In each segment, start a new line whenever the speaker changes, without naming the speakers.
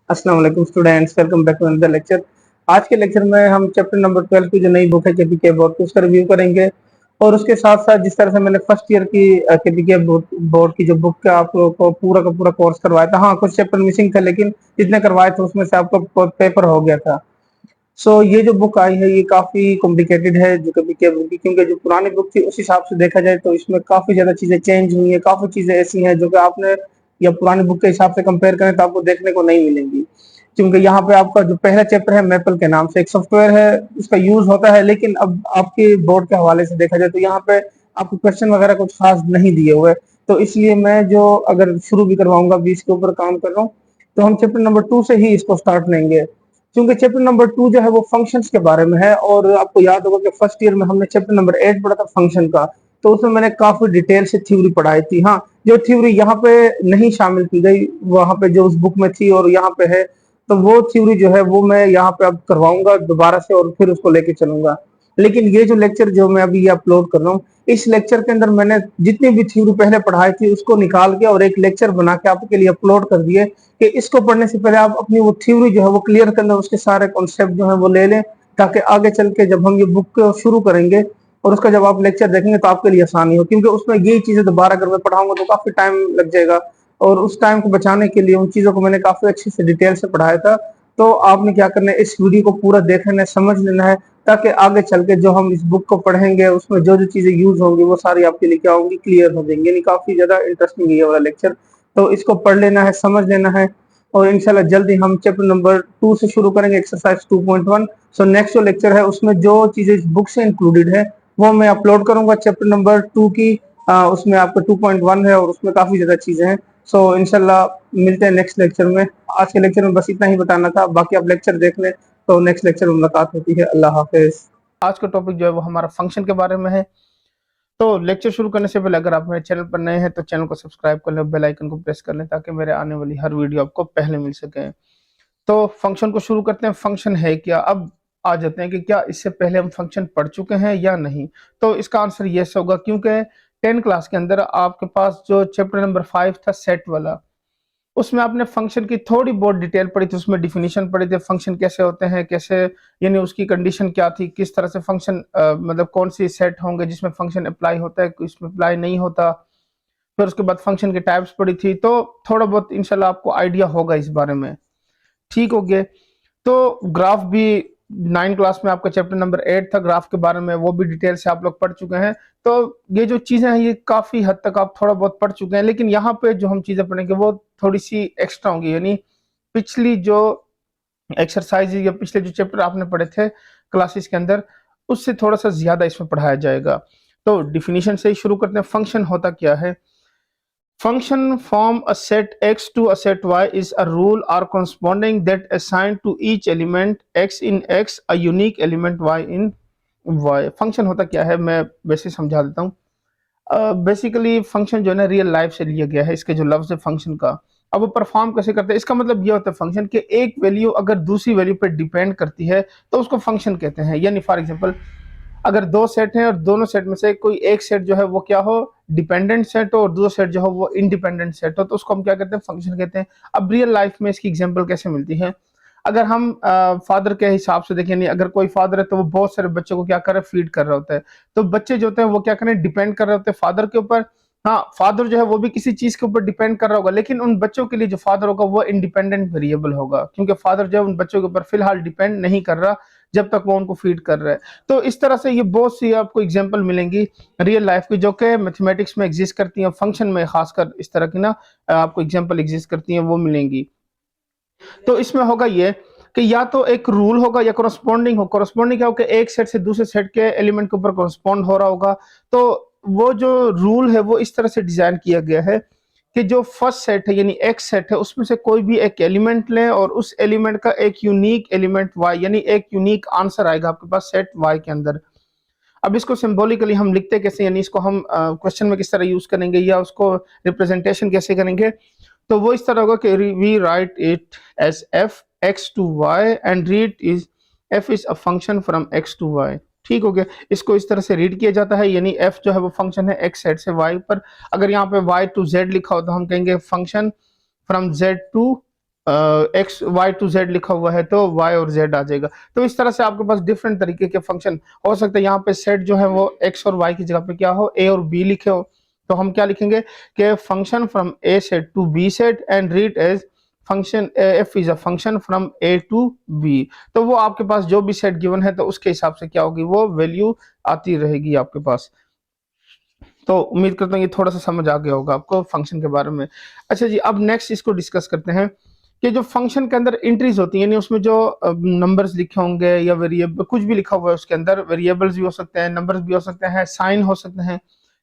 अस्सलाम वालेकुम students, welcome back to another lecture. आज के लेक्चर में हम चैप्टर नंबर 12 की जो नई बुक है केपीके बोर्ड की उसका रिव्यू करेंगे। और उसके साथ साथ जिस तरह से मैंने फर्स्ट ईयर की केपीके बोर्ड की जो बुक का आप लोगों को पूरा का पूरा कोर्स करवाया था, हाँ कुछ चैप्टर मिसिंग थे लेकिन जितने करवाए थे उसमें से आपका पेपर हो गया था। सो ये जो बुक आई है ये काफी कॉम्प्लिकेटेड है जो केपीके बुक की, क्योंकि जो पुरानी बुक थी उस हिसाब से देखा जाए तो इसमें काफी ज्यादा चीजें चेंज हुई है, काफी चीजें ऐसी हैं जो कि आपने या पुरानी बुक के हिसाब से कंपेयर करें तो आपको देखने को नहीं मिलेंगी। क्योंकि यहाँ पे आपका जो पहला चैप्टर है मैपल के नाम से एक सॉफ्टवेयर है, उसका यूज होता है, लेकिन अब आपके बोर्ड के हवाले से देखा जाए तो यहाँ पे आपको क्वेश्चन वगैरह कुछ खास नहीं दिए हुए। तो इसलिए मैं जो अगर शुरू भी करवाऊंगा 20 के ऊपर काम कर रहा हूँ, तो हम चैप्टर नंबर 2 से ही इसको स्टार्ट लेंगे। क्योंकि चैप्टर नंबर 2 जो है वो फंक्शंस के बारे में है, और आपको याद होगा कि फर्स्ट ईयर में हमने चैप्टर नंबर 8 पढ़ा था फंक्शन का। तो उसमें मैंने काफी डिटेल से थ्योरी पढ़ाई थी। हाँ, जो थ्योरी यहाँ पे नहीं शामिल की गई वहां पे जो उस बुक में थी और यहाँ पे है, तो वो थ्योरी जो है वो मैं यहाँ पे अब करवाऊंगा दोबारा से और फिर उसको लेके चलूंगा। लेकिन ये जो लेक्चर जो मैं अभी ये अपलोड कर रहा हूँ, इस लेक्चर के अंदर मैंने जितनी भी थ्योरी पहले पढ़ाई थी उसको निकाल के और एक लेक्चर बना के आपके लिए अपलोड कर दिए कि इसको पढ़ने से पहले आप अपनी वो थ्योरी जो है वो क्लियर कर लें, उसके सारे कॉन्सेप्ट जो है वो ले लें, ताकि आगे चल के जब हम ये बुक को शुरू करेंगे और उसका जब आप लेक्चर देखेंगे तो आपके लिए आसानी हो। क्योंकि उसमें यही चीजें दोबारा अगर मैं पढ़ाऊंगा तो काफी टाइम लग जाएगा, और उस टाइम को बचाने के लिए उन चीजों को मैंने काफी अच्छे से डिटेल से पढ़ाया था। तो आपने क्या करना है, इस वीडियो को पूरा देख लेना है, समझ लेना है, ताकि आगे चल के जो हम इस बुक को पढ़ेंगे उसमें जो जो चीजें यूज होंगी वो सारी आपके लिए क्या होंगी, क्लियर हो जाएंगी। यानी काफी ज्यादा इंटरेस्टिंग ये वाला लेक्चर। तो इसको पढ़ लेना है, समझ लेना है, और इंशाल्लाह जल्दी हम चैप्टर नंबर 2 से शुरू करेंगे, एक्सरसाइज 2.1। सो नेक्स्ट जो लेक्चर है उसमें जो चीजें इस बुक से इंक्लूडेड है वो मैं अपलोड करूंगा चैप्टर नंबर 2 की। उसमें आपका 2.1 है और उसमें काफी ज्यादा चीजें हैं। सो इंशाल्लाह मिलते हैं नेक्स्ट लेक्चर में। आज के लेक्चर में बस इतना ही बताना था, बाकी आप लेक्चर देख लें तो नेक्स्ट लेक्चर में मुलाकात होती है। अल्लाह हाफिज।
आज का टॉपिक जो है वो हमारा फंक्शन के बारे में है। तो लेक्चर शुरू करने से पहले अगर आप मेरे चैनल पर नए हैं तो चैनल को सब्सक्राइब कर लें, बेल आइकन को प्रेस कर लें ताकि मेरे आने वाली हर वीडियो आपको पहले मिल सके। तो फंक्शन को शुरू करते हैं। फंक्शन है क्या? अब आ जाते हैं कि क्या इससे पहले हम फंक्शन पढ़ चुके हैं या नहीं। तो इसका आंसर यस होगा, क्योंकि 10 क्लास के अंदर आपके पास जो चैप्टर नंबर 5 था सेट वाला, उसमें आपने फंक्शन की थोड़ी बहुत डिटेल पढ़ी थी, उसमें डिफिनीशन पढ़ी थी, फंक्शन कैसे होते हैं, कैसे यानी उसकी कंडीशन क्या थी, किस तरह से फंक्शन मतलब कौन सी सेट होंगे जिसमें फंक्शन अप्लाई होता है, इसमें अप्लाई नहीं होता। फिर उसके बाद फंक्शन के टाइप्स पढ़ी थी। तो थोड़ा बहुत इंशाल्लाह आपको आइडिया होगा इस बारे में। ठीक हो गया। तो ग्राफ भी 9 क्लास में आपका चैप्टर नंबर 8 था, ग्राफ के बारे में, वो भी डिटेल से आप लोग पढ़ चुके हैं। तो ये जो चीजें हैं ये काफी हद तक आप थोड़ा बहुत पढ़ चुके हैं, लेकिन यहाँ पे जो हम चीजें पढ़ेंगे वो थोड़ी सी एक्स्ट्रा होंगी। यानी पिछली जो एक्सरसाइज या पिछले जो चैप्टर आपने पढ़े थे क्लासेस के अंदर, उससे थोड़ा सा ज्यादा इसमें पढ़ाया जाएगा। तो डिफिनीशन से ही शुरू करते हैं। फंक्शन होता क्या है? Function from a set x to a set y is a rule or corresponding that assign to each element x in x a unique element y in y। Function होता क्या है मैं वैसे समझा देता हूँ। बेसिकली फंक्शन जो है ना रियल लाइफ से लिया गया है। इसके जो लफ्ज है फंक्शन का, अब वो परफॉर्म कैसे करते हैं, इसका मतलब ये होता है फंक्शन के एक वैल्यू अगर दूसरी वैल्यू पर डिपेंड करती है तो उसको फंक्शन कहते हैं। यानी फॉर एग्जांपल अगर दो सेट हैं और दोनों सेट में से कोई एक सेट जो है वो क्या हो, डिपेंडेंट सेट हो, और दूसरा सेट जो हो वो इंडिपेंडेंट सेट हो, तो उसको हम क्या कहते हैं, फंक्शन कहते हैं। अब रियल लाइफ में इसकी एग्जांपल कैसे मिलती है? अगर हम फादर के हिसाब से देखें, नहीं अगर कोई फादर है तो वो बहुत सारे बच्चों को क्या कर रहा है, फीड कर रहा होता है। तो बच्चे जो होते हैं वो क्या करें, डिपेंड कर रहे होते हैं फादर के ऊपर। हाँ, फादर जो है वो भी किसी चीज के ऊपर डिपेंड कर रहा होगा, लेकिन उन बच्चों के लिए जो फादर होगा वो इंडिपेंडेंट वेरिएबल होगा, क्योंकि फादर जो है उन बच्चों के ऊपर फिलहाल डिपेंड नहीं कर रहा जब तक वो उनको फीड कर रहा है। तो इस तरह से ये बहुत सी आपको एग्जांपल मिलेंगी रियल लाइफ की जो कि मैथमेटिक्स में एग्जिस्ट करती हैं, फंक्शन में खासकर इस तरह की ना आपको एग्जांपल एग्जिस्ट करती हैं, वो मिलेंगी। तो इसमें होगा ये कि या तो एक रूल होगा या कोरस्पॉन्डिंग हो। कोरस्पॉन्डिंग क्या होगा, एक सेट से दूसरे सेट के एलिमेंट के ऊपर कोरस्पॉन्ड हो रहा होगा। तो वो जो रूल है वो इस तरह से डिजाइन किया गया है कि जो फर्स्ट सेट है यानी एक्स सेट है उसमें से कोई भी एक एलिमेंट लें और उस एलिमेंट का एक यूनिक एलिमेंट वाई, यानी एक यूनिक आंसर आएगा आपके पास सेट वाई के अंदर। अब इसको सिंबॉलिकली हम लिखते कैसे, यानी इसको हम क्वेश्चन में किस तरह यूज करेंगे या उसको रिप्रेजेंटेशन कैसे करेंगे, तो वो इस तरह होगा कि we write it as F X to Y and read is F is a function from X to Y. ठीक हो गया। इसको इस तरह से रीड किया जाता है, यानी एफ जो है वो फंक्शन है एक्स सेट से वाई पर। अगर यहाँ पे वाई टू जेड लिखा हो तो हम कहेंगे function from Z to X Y to Z लिखा हुआ है तो वाई और जेड आ जाएगा। तो इस तरह से आपके पास डिफरेंट तरीके के फंक्शन हो सकते हैं। यहाँ पे सेट जो है वो एक्स और वाई की जगह पे क्या हो, ए और बी लिखे हो, तो हम क्या लिखेंगे कि function from A set to B set and read as function F is a function from A to B. तो वो आपके पास जो भी सेट गिवन है तो उसके हिसाब से क्या होगी, वो वैल्यू आती रहेगी आपके पास। तो उम्मीद करता हूँ ये थोड़ा सा समझ आ गया होगा आपको फंक्शन के बारे में। अच्छा जी, अब नेक्स्ट इसको डिस्कस करते हैं कि जो फंक्शन के अंदर एंट्रीज होती है, यानी उसमें जो नंबर्स लिखे होंगे या वेरिएबल कुछ भी लिखा हुआ है उसके अंदर, वेरिएबल्स भी हो सकते हैं, नंबर्स भी हो सकते हैं, साइन हो सकते हैं,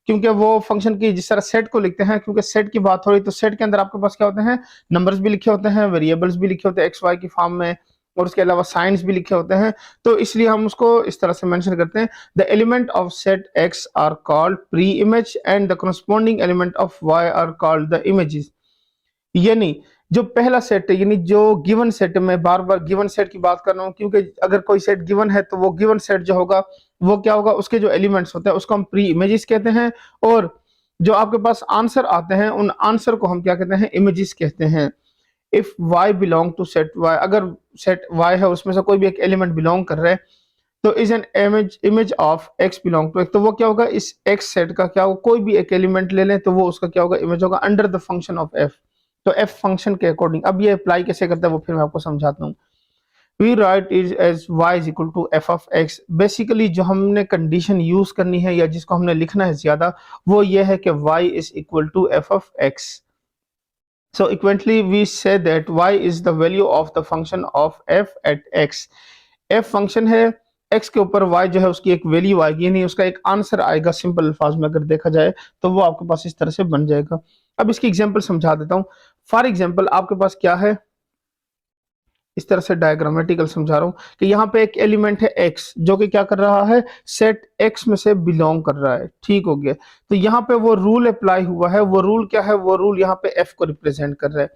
क्योंकि वो फंक्शन की जिस तरह सेट को लिखते हैं, क्योंकि सेट की बात हो रही तो सेट के अंदर आपके पास क्या होते हैं, नंबर्स भी लिखे होते हैं, वेरिएबल्स भी लिखे होते हैं एक्स वाई की फॉर्म में, और उसके अलावा साइंस भी लिखे होते हैं। तो इसलिए हम उसको इस तरह से मेंशन करते हैं, the element of set X are called pre image and the corresponding element of Y are called the images. यानी जो पहला सेट है, यानी जो गिवन सेट है, मैं बार बार गिवन सेट की बात कर रहा हूँ क्योंकि अगर कोई सेट गिवन है तो वो गिवन सेट जो होगा वो क्या होगा, उसके जो एलिमेंट्स होते हैं उसको हम प्री इमेजेस कहते हैं, और जो आपके पास आंसर आते हैं उन आंसर को हम क्या कहते हैं, इमेजेस कहते हैं। If y belong to set y, अगर सेट y है उसमें से कोई भी एक एलिमेंट बिलोंग कर रहा है तो is an image of x belong to x, तो वो क्या होगा, इस x सेट का क्या होगा, कोई भी एक एलिमेंट ले लें तो वो उसका क्या होगा, इमेज होगा under the function of f। तो f फंक्शन के अकॉर्डिंग अब ये अप्लाई कैसे करता है वो फिर मैं आपको समझाता हूँ। We write is as y is equal to f of x। Basically जो हमने कंडीशन यूज करनी है या जिसको हमने लिखना है ज्यादा, वो ये है कि y is equal to f of x। So equivalently we say that y is the value of the function of f at x। f function है, x के ऊपर y जो है उसकी एक वैल्यू आएगी, यानी उसका एक आंसर आएगा। सिंपल अल्फाज में अगर देखा जाए तो वो आपके पास इस तरह से बन जाएगा। अब इसकी एग्जांपल समझा देता हूँ। फॉर एग्जांपल आपके पास क्या है, इस तरह से डायग्रामेटिकल समझा रहा हूँ कि यहाँ पे एक एलिमेंट है x जो कि क्या कर रहा है, सेट x में से बिलोंग कर रहा है, ठीक हो गया। तो यहाँ पे वो रूल अप्लाई हुआ है, वो रूल क्या है, वो रूल यहाँ पे f को रिप्रेजेंट कर रहा है।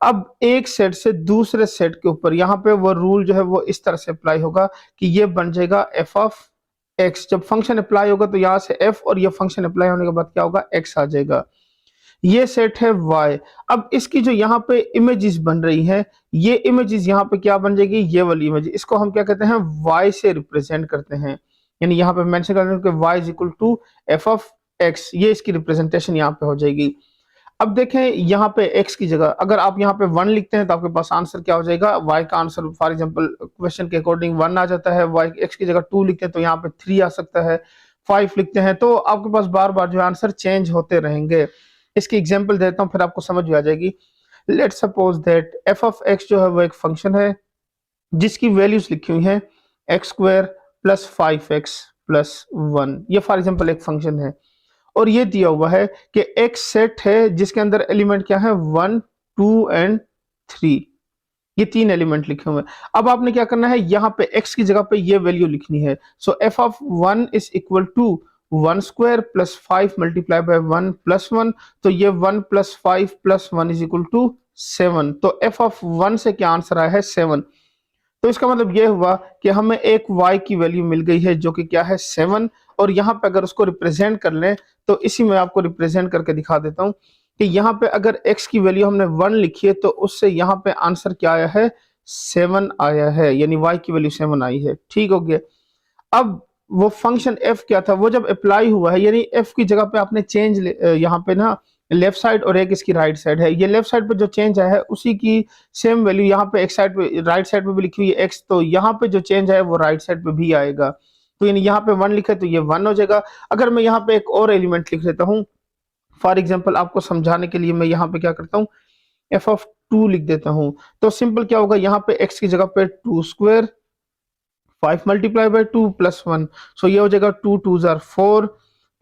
अब एक सेट से दूसरे सेट के ऊपर यहाँ पे वो रूल जो है वो इस तरह से अप्लाई होगा कि ये बन जाएगा f ऑफ x। जब फंक्शन अप्लाई होगा तो यहाँ से f और ये फंक्शन अप्लाई होने के बाद क्या होगा, x आ जाएगा। ये सेट है y। अब इसकी जो यहाँ पे इमेजेस बन रही हैं, ये इमेजेस यहाँ पे क्या बन जाएगी, ये वाली इमेज, इसको हम क्या कहते हैं, y से रिप्रेजेंट करते हैं। यानी यहाँ पे मेंशन करते हैं कि y is equal to f of x, ये इसकी रिप्रेजेंटेशन यहाँ पे हो जाएगी। अब देखें यहाँ पे x की जगह अगर आप यहाँ पे 1 लिखते हैं तो आपके पास आंसर क्या हो जाएगा, y का आंसर फॉर एग्जांपल क्वेश्चन के अकॉर्डिंग 1 आ जाता है। y x की जगह 2 लिखते हैं तो यहाँ पे 3 आ सकता है, 5 लिखते हैं तो आपके पास बार बार जो आंसर चेंज होते रहेंगे। इसकी एग्जांपल देता हूँ फिर आपको समझ में आ जाएगी। Let's suppose that f of x जो है वो एक फंक्शन है जिसकी वैल्यूज लिखी हुई हैं x square plus 5x plus 1, ये फॉर एग्जांपल एक फंक्शन है, और ये दिया हुआ है कि एक सेट है जिसके अंदर एलिमेंट क्या है, 1 2 एंड 3, ये 3 एलिमेंट लिखे हुए हैं। अब आपने क्या करना है, यहाँ पे x की जगह पे ये वैल्यू लिखनी है। So f of 1 is equal to 1 square plus 5 multiply by 1 plus 1, तो ये 1 plus 5 plus 1 is equal to 7। तो f ऑफ 1 से क्या आंसर आया है, 7। तो इसका मतलब ये हुआ कि हमें एक y की वैल्यू मिल गई है जो कि क्या है, 7। और यहाँ पे अगर उसको रिप्रेजेंट कर लें तो इसी में आपको रिप्रेजेंट करके दिखा देता हूँ कि यहाँ पे अगर x की वैल्यू हमने 1 लिखी है तो उससे यहाँ पे आंसर क्या आया है, 7 आया है, यानी y की वैल्यू 7 आई है, ठीक हो गया। अब वो फंक्शन f क्या था, वो जब अप्लाई हुआ है, यानी f की जगह पे आपने चेंज यहाँ पे ना लेफ्ट साइड और एक इसकी राइट साइड है, ये लेफ्ट साइड पे जो चेंज आया है उसी की सेम वैल्यू यहाँ पे एक साइड पे राइट साइड पे भी लिखी हुई है x, तो यहाँ पे जो चेंज आया वो राइट साइड पे भी आएगा। तो यानी यहाँ पे 1 लिखा है तो ये 1 हो जाएगा। अगर मैं यहाँ पे एक और एलिमेंट लिख लेता हूँ, फॉर एग्जाम्पल आपको समझाने के लिए मैं यहाँ पे क्या करता हूँ, f ऑफ 2 लिख देता हूँ। तो सिंपल क्या होगा, यहाँ पे x की जगह पे 2 स्क्वायर 5 मल्टीप्लाई बाय 2 प्लस 1, सो ये हो जाएगा 2 2 जार 4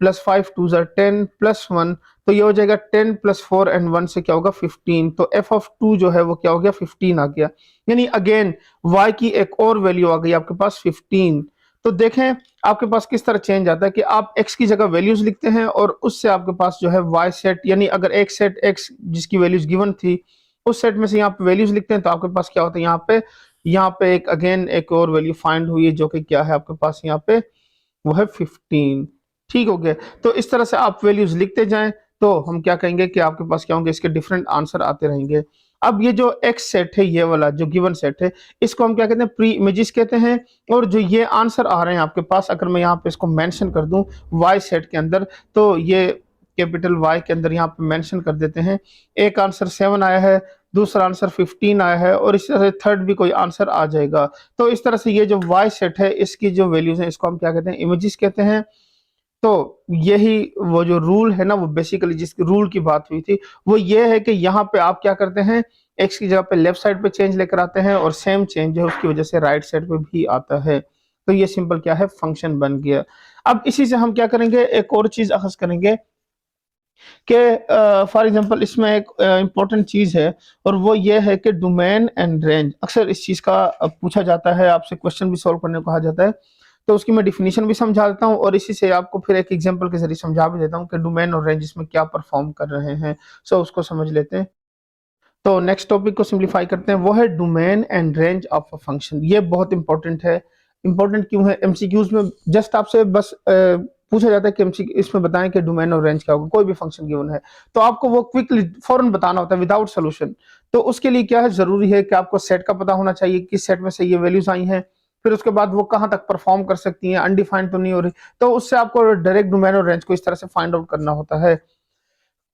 प्लस 5 2 जार 10 प्लस 1, तो ये हो जाएगा 10 प्लस 4 एंड 1 से क्या होगा, 15। तो f ऑफ 2 जो है वो क्या हो गया, 15 आ गया। यानी अगेन y की एक और वैल्यू आ गई आपके पास 15। तो देखें आपके पास किस तरह चेंज आता है कि आप x की जगह वैल्यूज लिखते हैं और उससे आपके पास जो है y सेट, यानी अगर एक सेट x जिसकी वैल्यूज गिवन थी उस सेट में से यहाँ पे वैल्यूज लिखते हैं तो आपके पास क्या होता है, यहाँ पे एक अगेन एक और वैल्यू फाइंड हुई है जो कि क्या है आपके पास यहाँ पे, वो है 15, ठीक हो गया। तो इस तरह से आप वैल्यूज लिखते जाएं तो हम क्या कहेंगे कि आपके पास क्या होंगे, इसके डिफरेंट आंसर आते रहेंगे। अब ये जो एक्स सेट है, ये वाला जो गिवन सेट है, इसको हम क्या कहते हैं, प्री इमेजेस कहते हैं। और जो ये आंसर आ रहे हैं आपके पास, अगर मैं यहाँ पे इसको मेंशन कर दूं वाई सेट के अंदर, तो ये कैपिटल वाई के अंदर यहाँ पे मेंशन कर देते हैं। एक आंसर 7 आया है, दूसरा आंसर 15 आया है, और इस तरह से थर्ड भी कोई आंसर आ जाएगा। तो इस तरह से ये जो वाई सेट है, इसकी जो वैल्यूज हैं, इसको हम क्या कहते हैं, इमेजेस कहते हैं। तो यही वो जो रूल है ना, वो बेसिकली जिस रूल की बात हुई थी, वो ये है कि यहाँ पे आप क्या करते हैं, एक्स की जगह पे लेफ्ट साइड पे चेंज लेकर आते हैं, और सेम चेंज है उसकी वजह से राइट साइड पे भी आता है। तो ये सिंपल क्या है, फंक्शन बन गया। अब इसी से हम क्या करेंगे, एक और चीज अखज करेंगे कि फॉर एग्जांपल इसमें एक इंपॉर्टेंट चीज है, और वो ये है कि डोमेन एंड रेंज। अक्सर इस चीज का पूछा जाता है, आपसे क्वेश्चन भी सॉल्व करने को कहा जाता है, तो उसकी मैं डिफिनीशन भी समझा देता हूँ, और इसी से आपको फिर एक एग्जांपल के जरिए समझा भी देता हूँ कि डोमेन और रेंज इसमें क्या परफॉर्म कर रहे हैं। सो उसको समझ लेते हैं। तो नेक्स्ट टॉपिक को सिंप्लीफाई करते हैं, वो है domain and range of a function. ये बहुत इंपॉर्टेंट है। इंपॉर्टेंट क्यों है, एमसीक्यूज में जस्ट आपसे बस पूछा जाता है कि एमसीक्यू इसमें बताएं कि डोमेन और रेंज क्या होगा, कोई भी फंक्शन गिवन है तो आपको वो क्विकली फौरन बताना होता है विदाउट सोल्यूशन। तो उसके लिए क्या है, जरूरी है कि आपको सेट का पता होना चाहिए, किस सेट में से ये वैल्यूज आई हैं, फिर उसके बाद वो कहां तक परफॉर्म कर सकती हैं, अनडिफाइंड तो नहीं हो रही। तो उससे आपको डायरेक्ट डोमेन और रेंज को इस तरह से फाइंड आउट करना होता है।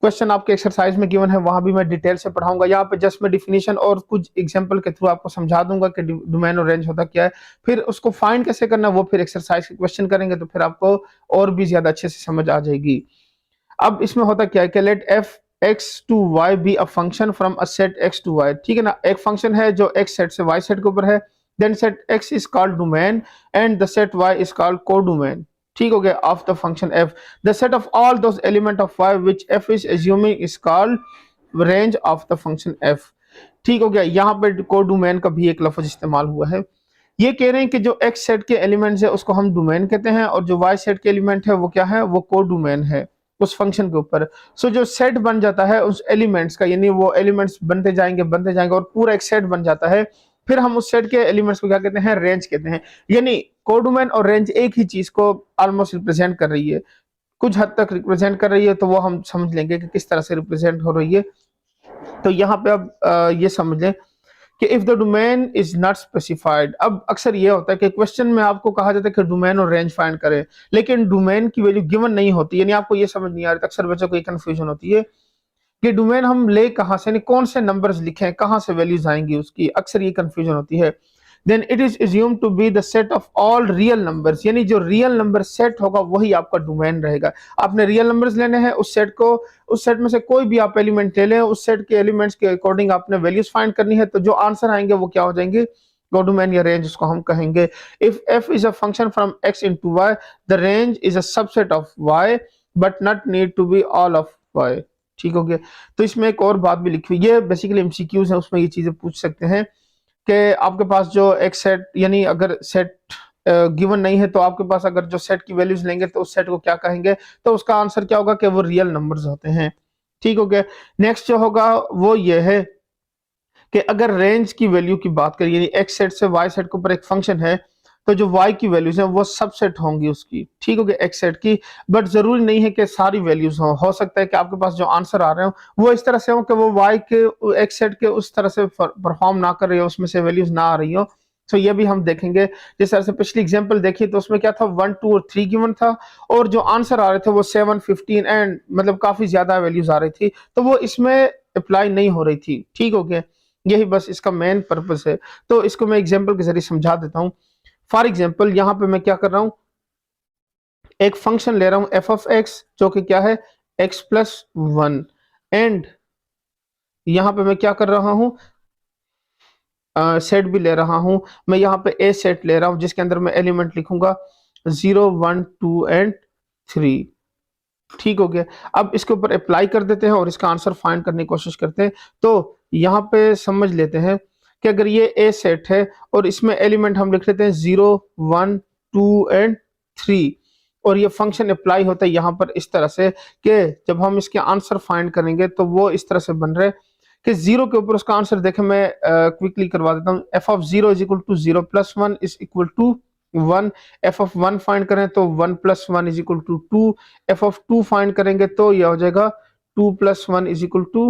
क्वेश्चन आपके एक्सरसाइज में गिवन है, वहां भी मैं डिटेल से पढ़ाऊंगा। यहाँ पे जस्ट मैं डिफिनीशन और कुछ एग्जांपल के थ्रू आपको समझा दूंगा कि डोमेन और रेंज होता क्या है। फिर उसको फाइंड कैसे करना, वो फिर एक्सरसाइज के क्वेश्चन करेंगे तो फिर आपको और भी ज्यादा अच्छे से समझ आ जाएगी। अब इसमें होता क्या है कि let F X to Y be a function from a set X to Y. ठीक है ना, एक फंक्शन है जो एक्स सेट से वाई सेट के ऊपर है, then set X is called domain and the set Y is called codomain. ठीक हो गया, of the function F the set of all those element of Y which F is assuming is called range of the function F. ठीक हो गया, यहाँ पे codomain का भी एक लफ्ज इस्तेमाल हुआ है। ये कह रहे हैं कि जो एक्स सेट के एलिमेंट्स है उसको हम डोमेन कहते हैं, और जो वाई सेट के एलिमेंट है वो क्या है, वो कोडोमेन है उस फंक्शन के ऊपर। सो जो सेट बन जाता है उस एलिमेंट्स का, यानी वो एलिमेंट्स बनते जाएंगे और पूरा एक सेट बन जाता है, फिर हम उस सेट के एलिमेंट्स को क्या कहते हैं, रेंज कहते हैं। यानी कोडोमेन और रेंज एक ही चीज को ऑलमोस्ट रिप्रेजेंट कर रही है, कुछ हद तक रिप्रेजेंट कर रही है, तो वो हम समझ लेंगे कि किस तरह से रिप्रेजेंट हो रही है। तो यहाँ पे अब ये समझ लें कि if the domain is not specified. अब अक्सर ये होता है कि क्वेश्चन में आपको कहा जाता है कि डोमेन और रेंज फाइंड करें, लेकिन डोमेन की वैल्यू गिवन नहीं होती, यानी आपको ये समझ नहीं आ रही। अक्सर बच्चों को ये कंफ्यूजन होती है कि डोमेन हम ले कहां से, यानी कौन से नंबर्स लिखें, कहां से वैल्यूज आएंगी उसकी, अक्सर ये कंफ्यूजन होती है। Then it is assumed to be the set of all real numbers, यानी जो रियल नंबर सेट होगा वही आपका डोमेन रहेगा। आपने रियल नंबर्स लेने हैं, उस सेट को, उस सेट में से कोई भी आप एलिमेंट ले लें, उस सेट के एलिमेंट्स के अकॉर्डिंग आपने वैल्यूज फाइंड करनी है, तो जो आंसर आएंगे वो क्या हो जाएंगे, कोडोमेन या रेंज उसको हम कहेंगे। If F is a function from X into Y, the range is a subset of Y but not need to be all of Y. ठीक हो गया। तो इसमें एक और बात भी लिखी हुई है, बेसिकली एमसीक्यूज है, उसमें ये चीजें पूछ सकते हैं कि आपके पास जो एक सेट, यानी अगर सेट गिवन नहीं है तो आपके पास अगर जो सेट की वैल्यूज लेंगे तो उस सेट को क्या कहेंगे, तो उसका आंसर क्या होगा कि वो रियल नंबर्स होते हैं। ठीक हो गया। नेक्स्ट जो होगा वो ये है कि अगर रेंज की वैल्यू की बात करें, यानी एक्स सेट से वाई सेट के ऊपर एक फंक्शन है, तो जो वाई की वैल्यूज हैं वो सबसेट होंगी उसकी। ठीक हो गया, एक्स सेट की। बट जरूरी नहीं है कि सारी वैल्यूज हो सकता है कि आपके पास जो आंसर आ रहे हो वो इस तरह से हो कि वो वाई के एक्स सेट के उस तरह से परफॉर्म ना कर रही हो, उसमें से वैल्यूज ना आ रही हो। तो ये भी हम देखेंगे। जिस तरह से पिछली एग्जांपल देखी तो उसमें क्या था, 1 2 और 3 गिवन था, और जो आंसर आ रहे थे वो 7 15 एंड मतलब काफी ज्यादा वैल्यूज आ रही थी, तो वो इसमें अप्लाई नहीं हो रही थी। ठीक हो गया, यही बस इसका मेन पर्पस है। तो इसको मैं एग्जांपल के जरिए समझा देता हूं। फॉर एग्जांपल यहाँ पे मैं क्या कर रहा हूं, एक फंक्शन ले रहा हूं एफ ऑफ एक्स, जो कि क्या है, एक्स प्लस 1, एंड यहां पे मैं क्या कर रहा हूं, सेट भी ले रहा हूं। मैं यहाँ पे ए सेट ले रहा हूं जिसके अंदर मैं एलिमेंट लिखूंगा 0 1 2 एंड 3। ठीक हो गया। अब इसके ऊपर अप्लाई कर देते हैं और इसका आंसर फाइंड करने की कोशिश करते हैं। तो यहाँ पे समझ लेते हैं कि अगर ये ए सेट है और इसमें एलिमेंट हम लिख लेते हैं 0 1 2 एंड 3, और ये फंक्शन अप्लाई होता है यहाँ पर इस तरह से कि जब हम इसके आंसर फाइंड करेंगे तो वो इस तरह से बन रहे कि 0 के ऊपर उसका आंसर देखें, मैं क्विकली करवा देता हूँ। F of 0 is equal to 0 plus 1 is equal to 1। F of 1 find करें तो 1 plus 1 is equal to 2। F of 2 find करेंगे तो यह हो जाएगा 2 प्लस 1 इज इक्वल टू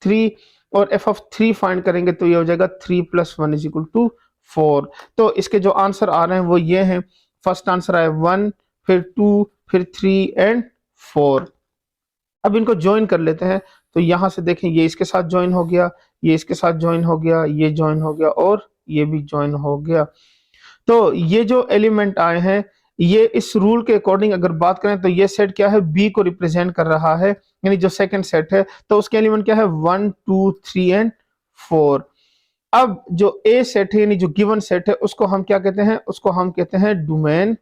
3। और एफ ऑफ 3 फाइंड करेंगे तो ये हो जाएगा 3 + 1 = 4। तो इसके जो आंसर आ रहे हैं वो ये हैं। फर्स्ट आंसर आया 1, फिर 2, फिर 3 एंड 4। अब इनको ज्वाइन कर लेते हैं। तो यहां से देखें, ये इसके साथ ज्वाइन हो गया, ये इसके साथ ज्वाइन हो गया, ये ज्वाइन हो गया और ये भी ज्वाइन हो गया। तो ये जो एलिमेंट आए हैं, ये इस रूल के अकॉर्डिंग अगर बात करें तो ये सेट क्या है, बी को रिप्रेजेंट कर रहा है, यानी जो सेकंड सेट है। तो उसके एलिमेंट क्या है, 1, 2, 3 एंड 4। अब जो ए सेट है, यानी जो गिवन सेट है, उसको हम क्या कहते हैं, उसको हम कहते हैं डोमेन।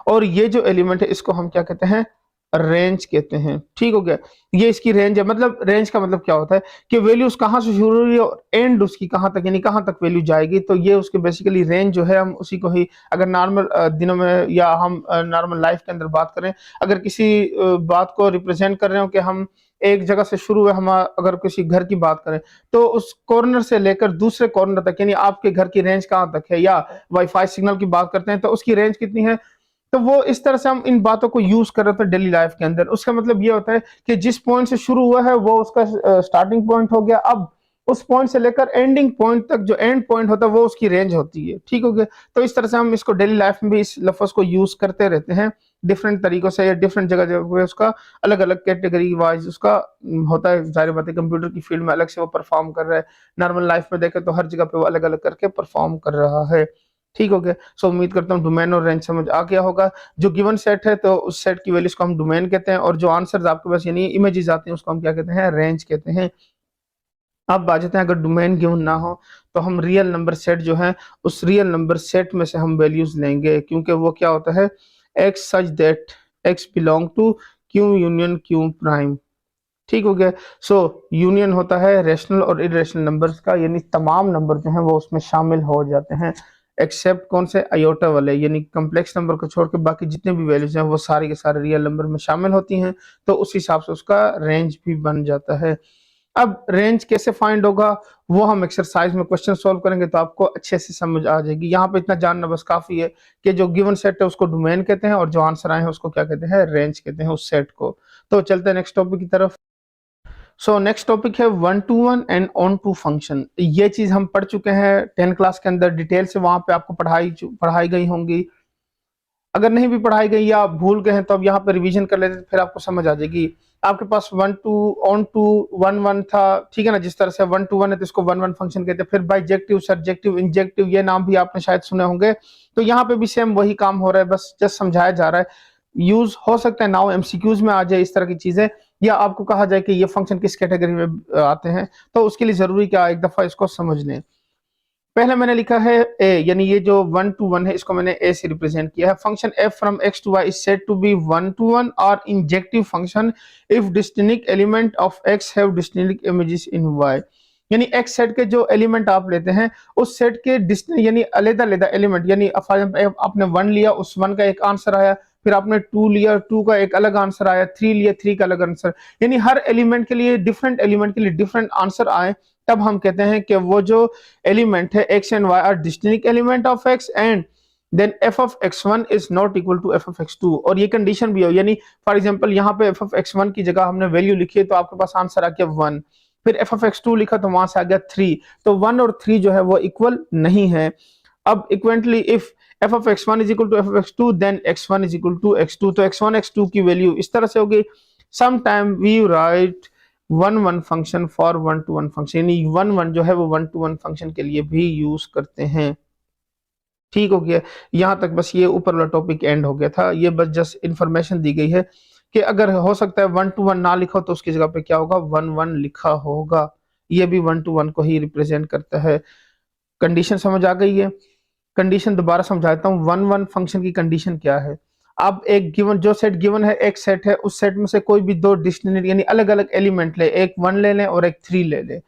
और ये जो एलिमेंट है इसको हम क्या कहते हैं, रेंज कहते हैं। ठीक हो गया, ये इसकी रेंज है। मतलब रेंज का मतलब क्या होता है कि वैल्यूज कहां से शुरू हुई और एंड उसकी कहां तक, यानी कहां तक वैल्यू जाएगी। तो ये उसके बेसिकली रेंज जो है, हम उसी को ही अगर नॉर्मल दिनों में या हम नॉर्मल लाइफ के अंदर बात करें, अगर किसी बात को रिप्रेजेंट कर रहे हो कि हम एक जगह से शुरू हुए, हम अगर किसी घर की बात करें तो उस कॉर्नर से लेकर दूसरे कॉर्नर तक, यानी आपके घर की रेंज कहां तक है, या वाईफाई सिग्नल की बात करते हैं तो उसकी रेंज कितनी है। तो वो इस तरह से हम इन बातों को यूज कर रहे थे डेली लाइफ के अंदर। उसका मतलब ये होता है कि जिस पॉइंट से शुरू हुआ है वो उसका स्टार्टिंग पॉइंट हो गया, अब उस पॉइंट से लेकर एंडिंग पॉइंट तक जो एंड पॉइंट होता है वो उसकी रेंज होती है। ठीक हो गया, तो इस तरह से हम इसको डेली लाइफ में भी इस लफ्ज को यूज करते रहते हैं डिफरेंट तरीकों से, या डिफरेंट जगह जगह उसका अलग अलग कैटेगरी वाइज उसका होता है। जाहिर बात है कंप्यूटर की फील्ड में अलग से वो परफॉर्म कर रहा है, नॉर्मल लाइफ में देखें तो हर जगह पे वो अलग अलग करके परफॉर्म कर रहा है। ठीक हो गया, सो उम्मीद करता हूँ डोमेन और रेंज समझ आ गया होगा। जो गिवन सेट है तो उस सेट की वैल्यूज को हम डोमेन कहते हैं, और जो आंसर्स आपके पास यानी इमेजेस आते हैं उसको हम क्या कहते हैं, रेंज कहते हैं। अब आ जाते हैं, अगर डोमेन गिवन ना हो तो हम रियल नंबर सेट जो है, उस रियल नंबर सेट में से हम वैल्यूज लेंगे, क्योंकि वो क्या होता है, X such that X belong to Q union Q prime. ठीक हो गया, सो यूनियन होता है रैशनल और इरेशनल नंबर्स का, यानी तमाम नंबर जो हैं वो उसमें शामिल हो जाते हैं, एक्सेप्ट कौन से, आयोटा वाले, यानी कम्प्लेक्स नंबर को छोड़ के बाकी जितने भी वैल्यूज हैं वो सारे के सारे रियल नंबर में शामिल होती हैं। तो उस हिसाब से उसका रेंज भी बन जाता है। अब रेंज कैसे फाइंड होगा वो हम एक्सरसाइज में क्वेश्चन सॉल्व करेंगे तो आपको अच्छे से समझ आ जाएगी। यहाँ पे इतना जानना बस काफी है कि जो गिवन सेट है उसको डोमेन कहते हैं, और जो आंसर आए हैं उसको क्या कहते हैं, रेंज कहते हैं उस सेट को। तो चलते हैं नेक्स्ट टॉपिक की तरफ। सो नेक्स्ट टॉपिक है 1-to-1 and on to function. ये चीज हम पढ़ चुके हैं 10 क्लास के अंदर डिटेल से, वहां पे आपको पढ़ाई गई होंगी। अगर नहीं भी पढ़ाई गई या आप भूल गए हैं तो अब यहाँ पे रिवीजन कर लेते हैं, फिर आपको समझ आ जाएगी। आपके पास 1-to ऑन टू 1-1 था, ठीक है ना। जिस तरह से 1-to-1 है तो इसको 1-1 फंक्शन कहते हैं। फिर बाइजेक्टिव, सरजेक्टिव, इंजेक्टिव, ये नाम भी आपने शायद सुने होंगे। तो यहाँ पे भी सेम वही काम हो रहा है, बस जस्ट समझाया जा रहा है। यूज हो सकता है नाउ एमसीक्यूज में आ जाए इस तरह की चीजें, या आपको कहा जाए कि ये फंक्शन किस कैटेगरी में आते हैं। तो उसके लिए जरूरी क्या, एक दफा इसको समझ लें। पहले मैंने लिखा है ए, यानी ये जो 1-to-1 है इसको मैंने ए से रिप्रेजेंट किया है। Function f from x to y is said to be 1-to-1 और injective function if distinct element of x have distinct images in y। यानी x सेट के जो एलिमेंट आप लेते हैं उस सेट के यानी अलग-अलग एलिमेंट, यानी आपने 1 लिया, उस 1 का एक आंसर आया, फिर आपने 2 लिया, 2 का एक अलग आंसर आया, 3 लिया, 3 का अलग आंसर, यानी हर एलिमेंट के लिए डिफरेंट एलिमेंट के लिए डिफरेंट आंसर आए, तब हम कहते हैं कि वो जो एलिमेंट है x and y are distinct element of x and then f of x1 is not equal to f of x2। और ये कंडीशन भी हो, यानी फॉर एग्जांपल यहाँ पे f of x1 की जगह हमने वैल्यू लिखी है तो आपके पास आंसर आ गया 1, फिर f of x2 लिखा तो वहां से आ गया 3, तो 1 और 3 जो है वो इक्वल नहीं है। अब इक्वेंटली if f of x1 is equal to f of x2 then x1 is equal to x2, तो x1 x2 की वैल्यू इस तरह से होगी। Sometime we write 1-1 function for 1-to-1 function, यानी 1-1 जो है वो 1-to-1 फंक्शन के लिए भी यूज करते हैं। ठीक हो गया, यहां तक बस ये ऊपर वाला टॉपिक एंड हो गया था। ये बस जस्ट इंफॉर्मेशन दी गई है कि अगर हो सकता है 1-to-1 ना लिखो तो उसकी जगह पे क्या होगा, 1-1 लिखा होगा। ये भी 1-to-1 को ही रिप्रेजेंट करता है। कंडीशन समझ आ गई है। कंडीशन दोबारा समझाता हूँ, 1-1 फंक्शन की कंडीशन क्या है। आप एक गिवन, जो सेट गिवन है, एक सेट है, उस सेट में से कोई भी दो डिस्टिंक्ट यानी अलग अलग एलिमेंट ले, एक 1 ले लें और एक 3 ले लें।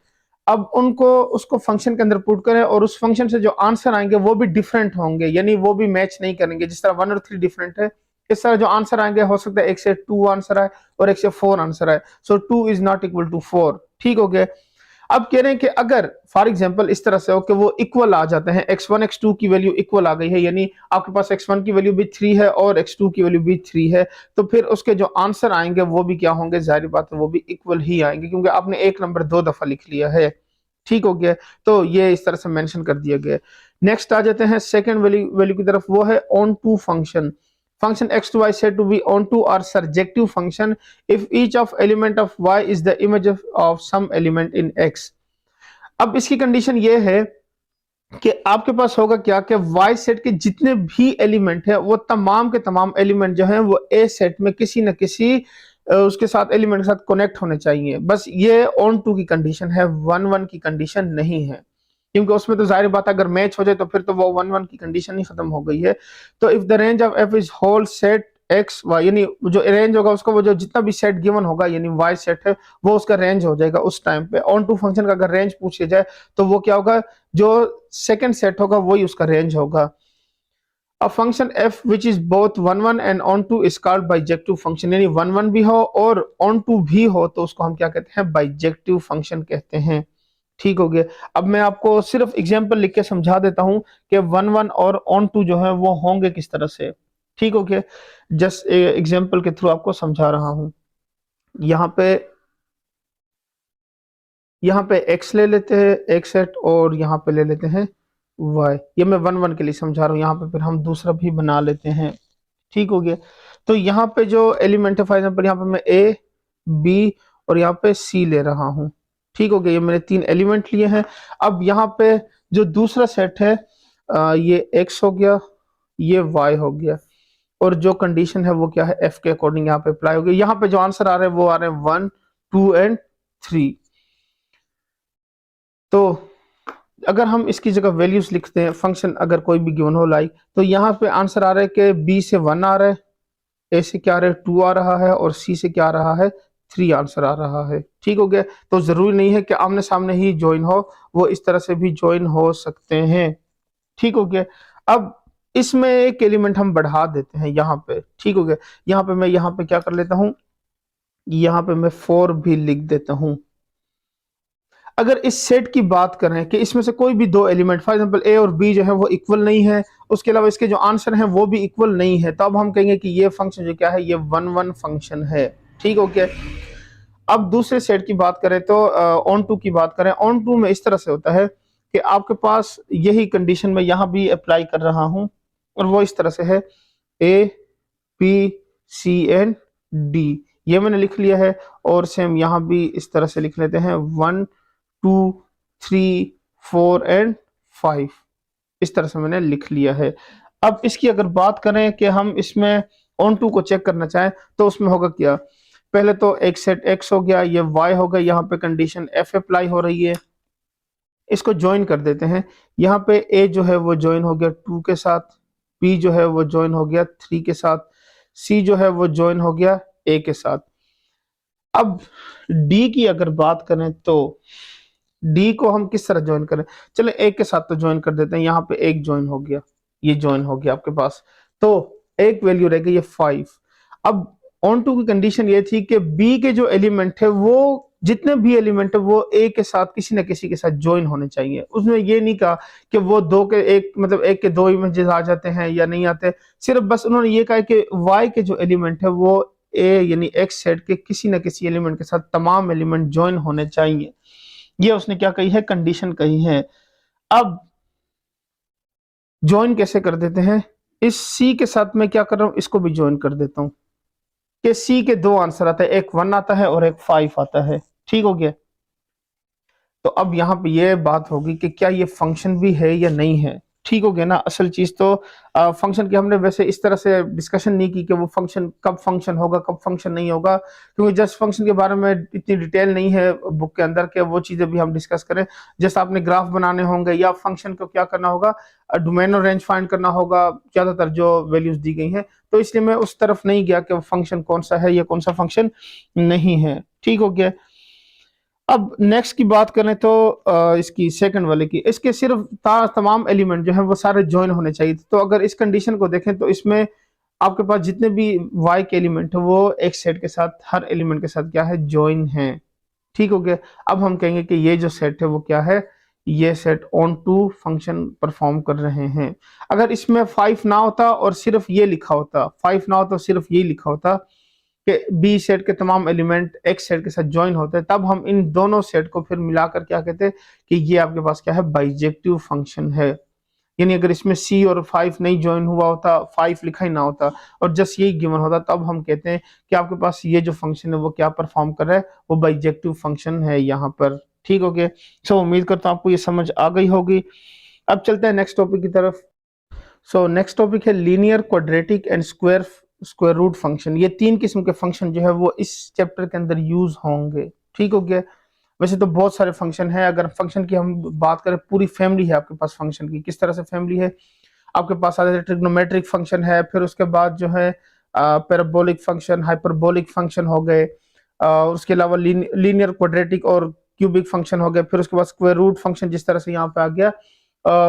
अब उनको उसको फंक्शन के अंदर पुट करें और उस फंक्शन से जो आंसर आएंगे वो भी डिफरेंट होंगे, यानी वो भी मैच नहीं करेंगे। जिस तरह 1 और 3 डिफरेंट है, इस तरह जो आंसर आएंगे हो सकता है एक से 2 आंसर आए और एक से 4 आंसर आए। सो 2 इज नॉट इक्वल टू 4। ठीक हो गया। अब कह रहे हैं कि अगर फॉर एग्जांपल इस तरह से हो कि वो इक्वल आ जाते हैं, x1 x2 की वैल्यू इक्वल आ गई है, यानी आपके पास x1 की वैल्यू भी 3 है और x2 की वैल्यू भी 3 है, तो फिर उसके जो आंसर आएंगे वो भी क्या होंगे, जाहिर बात है वो भी इक्वल ही आएंगे, क्योंकि आपने एक नंबर 2 दफा लिख लिया है। ठीक हो गया, तो ये इस तरह से मेंशन कर दिया गया। नेक्स्ट आ जाते हैं सेकंड वैल्यू की तरफ, वो है onto function. Function x to y said to be onto or surjective function if each of element of y is the image of some element in x। अब इसकी condition ये है कि आपके पास होगा क्या कि y सेट के जितने भी एलिमेंट है वो तमाम के तमाम एलिमेंट जो हैं वो a सेट में किसी न किसी उसके साथ एलिमेंट के साथ कनेक्ट होने चाहिए। बस ये ऑन टू की कंडीशन है, 1-1 की कंडीशन नहीं है, क्योंकि उसमें तो जाहिर बात है अगर मैच हो जाए तो फिर तो वो 1-1 की कंडीशन ही खत्म हो गई है। तो if the range of F is whole set X Y, यानी जो रेंज होगा उसका वो जो जितना भी सेट गिवन होगा यानी वाई सेट है वो उसका रेंज हो जाएगा उस टाइम पे। ऑन टू फंक्शन का अगर रेंज पूछ जाए तो वो क्या होगा, जो सेकंड सेट होगा वही उसका रेंज होगा। A function f which is both 1-1 and onto is called bijective function, यानी 1-1 भी हो और onto भी हो तो उसको हम क्या कहते हैं, बाइजेक्टिव फंक्शन कहते हैं। ठीक हो गया। अब मैं आपको सिर्फ एग्जांपल लिख के समझा देता हूं कि 1-1 और onto जो है वो होंगे किस तरह से। ठीक हो गया, जस्ट एग्जांपल के थ्रू आपको समझा रहा हूं। यहाँ पे x ले लेते हैं, x सेट, और यहाँ पे ले लेते हैं y। ये मैं 1-1 के लिए समझा रहा हूँ, यहाँ पे फिर हम दूसरा भी बना लेते हैं। ठीक हो गया, तो यहाँ पे जो एलिमेंट है फॉर एग्जाम्पल यहाँ पे मैं a b और यहाँ पे c ले रहा हूँ। ठीक हो गया, ये मैंने 3 एलिमेंट लिए हैं। अब यहाँ पे जो दूसरा सेट है ये x हो गया, ये y हो गया, और जो कंडीशन है वो क्या है, f के अकॉर्डिंग यहाँ पे अप्लाई हो गई। यहाँ पे जो आंसर आ रहे हैं वो आ रहे हैं 1, 2 एंड 3। तो अगर हम इसकी जगह वैल्यूज लिखते हैं, फंक्शन अगर कोई भी गिवन हो लाइक, तो यहाँ पे आंसर आ रहा है कि b से 1 आ रहा है, a से क्या आ रहा है 2 आ रहा है, और c से क्या आ रहा है 3 आंसर आ रहा है। ठीक हो गया, तो जरूरी नहीं है कि आमने सामने ही ज्वाइन हो, वो इस तरह से भी ज्वाइन हो सकते हैं। ठीक हो गया, अब इसमें एक एलिमेंट हम बढ़ा देते हैं यहाँ पे। ठीक हो गया, यहाँ पे मैं यहाँ पे क्या कर लेता हूँ, यहाँ पे मैं 4 भी लिख देता हूँ। अगर इस सेट की बात करें कि इसमें से कोई भी 2 एलिमेंट फॉर एग्जांपल a और b जो है वो इक्वल नहीं है, उसके अलावा इसके जो आंसर हैं वो भी इक्वल नहीं है, तो अब हम कहेंगे कि ये फंक्शन जो क्या है ये 1-1 फंक्शन है। ठीक हो गया, अब दूसरे सेट की बात करें तो ऑन टू की बात करें, ऑन टू में इस तरह से होता है कि आपके पास यही कंडीशन में यहाँ भी अप्लाई कर रहा हूँ, और वो इस तरह से है a b c and d, ये मैंने लिख लिया है। और सेम यहाँ भी इस तरह से लिख लेते हैं 1, 2, 3, 4 एंड 5, इस तरह से मैंने लिख लिया है। अब इसकी अगर बात करें कि हम इसमें ऑन टू को चेक करना चाहें तो उसमें होगा क्या, पहले तो एक सेट x हो गया, ये y हो गया, यहाँ पे कंडीशन f अप्लाई हो रही है, इसको ज्वाइन कर देते हैं। यहाँ पे a जो है वो ज्वाइन हो गया 2 के साथ, b जो है वो ज्वाइन हो गया 3 के साथ, c जो है वो ज्वाइन हो गया a के साथ। अब d की अगर बात करें तो डी को हम किस तरह ज्वाइन करें, चले एक के साथ तो ज्वाइन कर देते हैं। यहाँ पे एक ज्वाइन हो गया, ये ज्वाइन हो गया आपके पास, तो एक वैल्यू रह गई ये 5। अब ऑन टू की कंडीशन ये थी कि बी के जो एलिमेंट है वो जितने भी एलिमेंट है वो ए के साथ किसी न किसी के साथ ज्वाइन होने चाहिए। उसने ये नहीं कहा कि वो 2 के एक मतलब एक के 2 इमेजेस आ जाते हैं या नहीं आते, सिर्फ बस उन्होंने ये कहा कि वाई के जो एलिमेंट है वो ए यानी एक्स सेट के किसी न किसी एलिमेंट के साथ तमाम एलिमेंट ज्वाइन होने चाहिए। ये उसने क्या कही है, कंडीशन कही है। अब ज्वाइन कैसे कर देते हैं, इस सी के साथ मैं क्या कर रहा हूं, इसको भी ज्वाइन कर देता हूं कि सी के 2 आंसर आता है, एक 1 आता है और एक 5 आता है। ठीक हो गया, तो अब यहां पे ये बात होगी कि क्या ये फंक्शन भी है या नहीं है। ठीक हो गया ना, असल चीज तो फंक्शन की हमने वैसे इस तरह से डिस्कशन नहीं की कि वो फंक्शन कब फंक्शन होगा कब फंक्शन नहीं होगा, क्योंकि जस्ट फंक्शन के बारे में इतनी डिटेल नहीं है बुक के अंदर के वो चीजें भी हम डिस्कस करें। जैसे आपने ग्राफ बनाने होंगे या फंक्शन को क्या करना होगा, डोमेन और रेंज फाइंड करना होगा, ज्यादातर जो वैल्यूज दी गई हैं, तो इसलिए मैं उस तरफ नहीं गया कि फंक्शन कौन सा है या कौन सा फंक्शन नहीं है। ठीक हो गया, अब नेक्स्ट की बात करें तो इसकी सेकंड वाले की, इसके सिर्फ तमाम एलिमेंट जो है वो सारे ज्वाइन होने चाहिए। तो अगर इस कंडीशन को देखें तो इसमें आपके पास जितने भी y के एलिमेंट है वो एक सेट के साथ हर एलिमेंट के साथ क्या है, ज्वाइन है। ठीक हो गया। अब हम कहेंगे कि ये जो सेट है वो क्या है, ये set onto function perform कर रहे हैं। अगर इसमें 5 ना होता और सिर्फ ये लिखा होता, 5 ना होता सिर्फ ये लिखा होता कि बी सेट के तमाम एलिमेंट एक्स सेट के साथ ज्वाइन होते हैं, तब हम इन दोनों सेट को फिर मिलाकर क्या कहते हैं कि ये आपके पास क्या है, बाइजेक्टिव फंक्शन है। यानी अगर इसमें सी और 5 नहीं ज्वाइन हुआ होता, 5 लिखा ही ना होता और जस्ट यही गिवन होता, तब हम कहते हैं कि आपके पास ये जो फंक्शन है वो क्या परफॉर्म कर रहा है, वो बाइजेक्टिव फंक्शन है यहाँ पर। ठीक हो गया। सो उम्मीद करता हूँ आपको ये समझ आ गई होगी। अब चलते हैं नेक्स्ट टॉपिक की तरफ। सो नेक्स्ट टॉपिक है linear, quadratic and square root function. ये 3 किस्म के फंक्शन जो है वो इस चैप्टर के अंदर यूज होंगे। ठीक हो गया। वैसे तो बहुत सारे फंक्शन है, अगर फंक्शन की हम बात करें, पूरी फैमिली है आपके पास फंक्शन की। किस तरह से फैमिली है, आपके पास आ जाते हैं ट्रिग्नोमेट्रिक फंक्शन है, फिर उसके बाद जो है पैराबोलिक फंक्शन, हाइपरबोलिक फंक्शन हो गए, उसके अलावा लीनियर, क्वाड्रेटिक और क्यूबिक फंक्शन हो गए, फिर उसके बाद स्क्वायर रूट फंक्शन जिस तरह से यहाँ पे आ गया,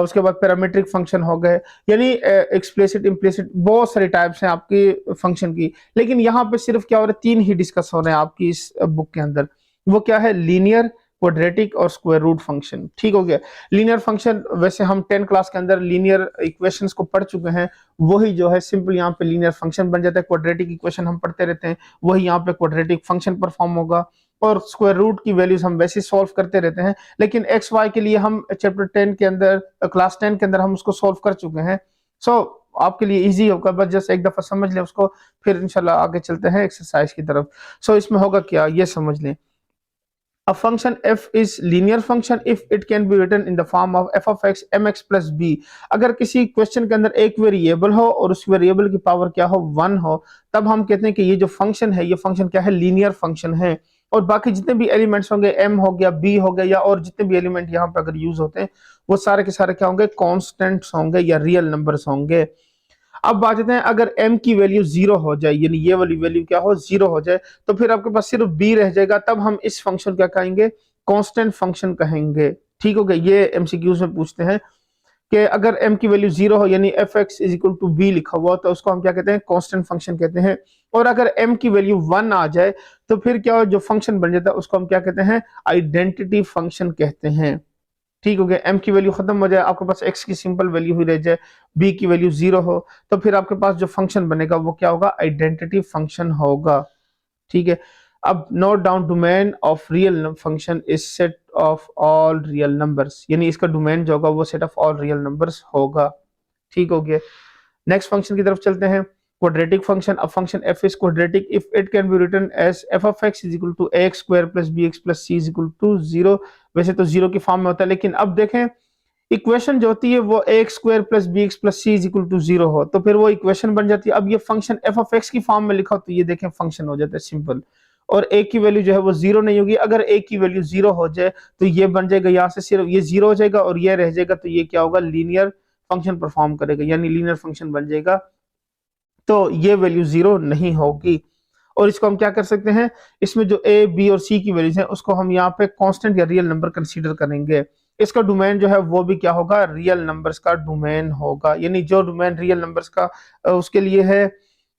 उसके बाद पैरामीट्रिक फंक्शन हो गए। यानी एक्सप्लिसिट, इम्प्लिसिट, बहुत सारे टाइप्स हैं आपकी फंक्शन की। लेकिन यहाँ पे सिर्फ क्या हो रहा है, 3 ही डिस्कस हो रहे हैं आपकी इस बुक के अंदर। वो क्या है, लीनियर, क्वाड्रेटिक और स्क्वायर रूट फंक्शन। ठीक हो गया। लीनियर फंक्शन, वैसे हम 10 क्लास के अंदर लीनियर इक्वेशंस को पढ़ चुके हैं, वही जो है सिंपल यहाँ पे लीनियर फंक्शन बन जाता है। क्वाड्रेटिक इक्वेशन हम पढ़ते रहते हैं, वही यहाँ पे क्वाड्रेटिक फंक्शन परफॉर्म होगा। और स्क्वायर रूट की वैल्यूज हम वैसे सॉल्व करते रहते हैं, लेकिन एक्स वाई के लिए हम चैप्टर 10 के अंदर, क्लास 10 के अंदर हम उसको सॉल्व कर चुके हैं। सो आपके लिए इजी होगा, बस जस्ट एक दफा समझ लें उसको, फिर इंशाल्लाह आगे चलते हैं एक्सरसाइज की तरफ। सो इसमें होगा क्या, ये समझ लें। A function f is linear function if it can be written in the form of f of x mx plus b। अगर किसी क्वेश्चन के अंदर एक वेरिएबल हो और उस वेरिएबल की पावर क्या हो, 1 हो, तब हम कहते हैं कि ये जो फंक्शन है, ये फंक्शन क्या है, लीनियर फंक्शन है। और बाकी जितने भी एलिमेंट्स होंगे, m हो गया, b हो गया, या और जितने भी एलिमेंट यहाँ पे अगर यूज होते हैं, वो सारे के सारे क्या होंगे, कॉन्स्टेंट्स होंगे या रियल नंबर्स होंगे। अब बात करते हैं, अगर m की वैल्यू 0 हो जाए, यानी ये वाली वैल्यू क्या हो, 0 हो जाए, तो फिर आपके पास सिर्फ b रह जाएगा, तब हम इस फंक्शन क्या कहेंगे, कांस्टेंट फंक्शन कहेंगे। ठीक हो गया। ये एमसीक्यूज में पूछते हैं कि अगर m की वैल्यू 0 हो, यानी fx is equal to b लिखा हुआ, तो उसको हम क्या कहते हैं, कांस्टेंट फंक्शन कहते हैं। और अगर m की वैल्यू 1 आ जाए, तो फिर क्या जो फंक्शन बन जाता है उसको हम क्या कहते हैं, आइडेंटिटी फंक्शन कहते हैं। ठीक हो गया। m की वैल्यू खत्म हो जाए, आपके पास x की सिंपल वैल्यू ही रह जाए, b की वैल्यू 0 हो, तो फिर आपके पास जो फंक्शन बनेगा वो क्या होगा, आइडेंटिटी फंक्शन होगा। ठीक है। अब note down, domain of real function is set of all real numbers, यानी इसका डोमेन जो होगा वो set of all real numbers होगा। ठीक हो गया। नेक्स्ट फंक्शन की तरफ चलते हैं, क्वाड्रेटिक फंक्शन। अब function f is quadratic if it can be written as f of x is equal to ax square plus bx plus c is equal to 0। वैसे तो 0 की फॉर्म में होता है, लेकिन अब देखें इक्वेशन जो होती है वो ax square plus bx plus c is equal to 0 हो, तो फिर वो इक्वेशन बन जाती है। अब ये फंक्शन f of x की फॉर्म में लिखा हो, तो ये देखें फंक्शन हो जाता है सिंपल। और a की वैल्यू जो है वो 0 नहीं होगी, अगर a की वैल्यू 0 हो जाए तो ये बन जाएगा, यहाँ से सिर्फ ये 0 हो जाएगा और ये रह जाएगा, तो ये क्या होगा, लीनियर फंक्शन परफॉर्म करेगा, यानी लीनियर फंक्शन बन जाएगा। तो ये वैल्यू 0 नहीं होगी। और इसको हम क्या कर सकते हैं, इसमें जो a, b और c की वैल्यूज हैं उसको हम यहाँ पे कांस्टेंट या रियल नंबर कंसीडर करेंगे। इसका डोमेन जो है वो भी क्या होगा, रियल नंबर्स का डोमेन होगा, यानी जो डोमेन रियल नंबर्स का उसके लिए है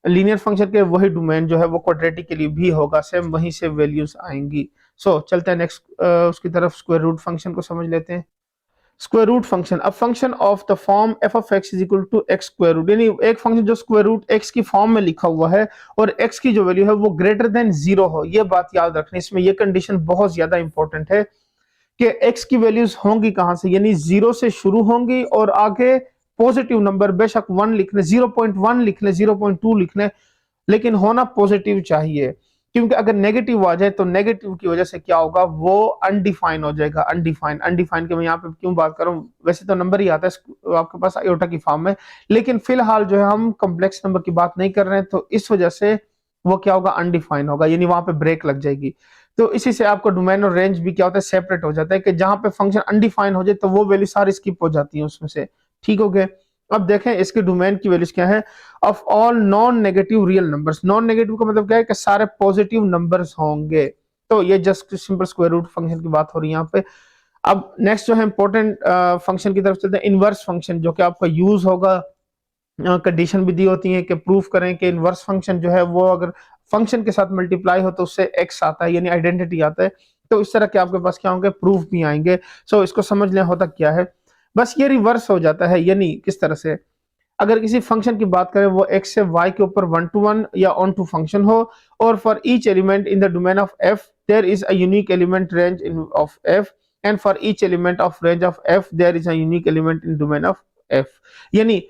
लीनियर फंक्शन के, वही डोमेन जो है वो क्वाड्रेटिक के लिए भी होगा, सेम वहीं से वैल्यूज आएंगी। सो चलते हैं नेक्स्ट उसकी तरफ, स्क्वायर रूट फंक्शन को समझ लेते हैं। स्क्वायर रूट फंक्शन, अब function of the form f of x is equal to x square root, यानी एक फंक्शन जो स्क्वायर रूट x की फॉर्म में लिखा हुआ है और x की जो वैल्यू है वो ग्रेटर देन 0 हो। ये बात याद रखनी, इसमें ये कंडीशन बहुत ज्यादा इंपॉर्टेंट है कि x की वैल्यूज होंगी कहां से, यानी 0 से शुरू होंगी और आगे पॉजिटिव नंबर, बेशक 1 लिख लें, 0.1 लिख लें, 0.2 लिख लें, लेकिन होना पॉजिटिव चाहिए। क्योंकि अगर नेगेटिव आ जाए तो नेगेटिव की वजह से क्या होगा, वो अनडिफाइन हो जाएगा। अनडिफाइन के मैं यहाँ पे क्यों बात कर रहा हूँ, वैसे तो नंबर ही आता है आपके पास आयोटा की फॉर्म में, लेकिन फिलहाल जो है हम कॉम्प्लेक्स नंबर की बात नहीं कर रहे हैं, तो इस वजह से वो क्या होगा, अनडिफाइन होगा, यानी वहां पे ब्रेक लग जाएगी। तो इसी से आपका डोमेन और रेंज भी क्या होता है, सेपरेट हो जाता है, कि जहां पे फंक्शन अनडिफाइन हो जाए तो वो वैल्यू सारी स्किप हो जाती है उसमें से। ठीक हो गया। अब देखें इसके डोमेन की वैल्यूज क्या है, of all non negative real numbers. Non negative का मतलब क्या है कि सारे पॉजिटिव नंबर्स होंगे। तो ये just simple square root function की बात हो रही है यहाँ पे। अब नेक्स्ट जो है इंपॉर्टेंट फंक्शन की तरफ चलते हैं, इनवर्स फंक्शन, जो कि आपका यूज होगा, कंडीशन भी दी होती है कि प्रूफ करें कि इनवर्स फंक्शन जो है वो अगर फंक्शन के साथ मल्टीप्लाई हो तो उससे एक्स आता है, यानी आइडेंटिटी आता है। तो इस तरह के आपके पास क्या होंगे, प्रूफ भी आएंगे। सो इसको समझ लें होता क्या है, बस ये रिवर्स हो जाता है। यानी किस तरह से, अगर किसी फंक्शन की बात करें वो x से y के ऊपर 1 to 1 या ऑन टू फंक्शन हो, और for each element in the domain of f there is a unique element range in of f, and for each element of range of f there is a unique element in domain of f। यानी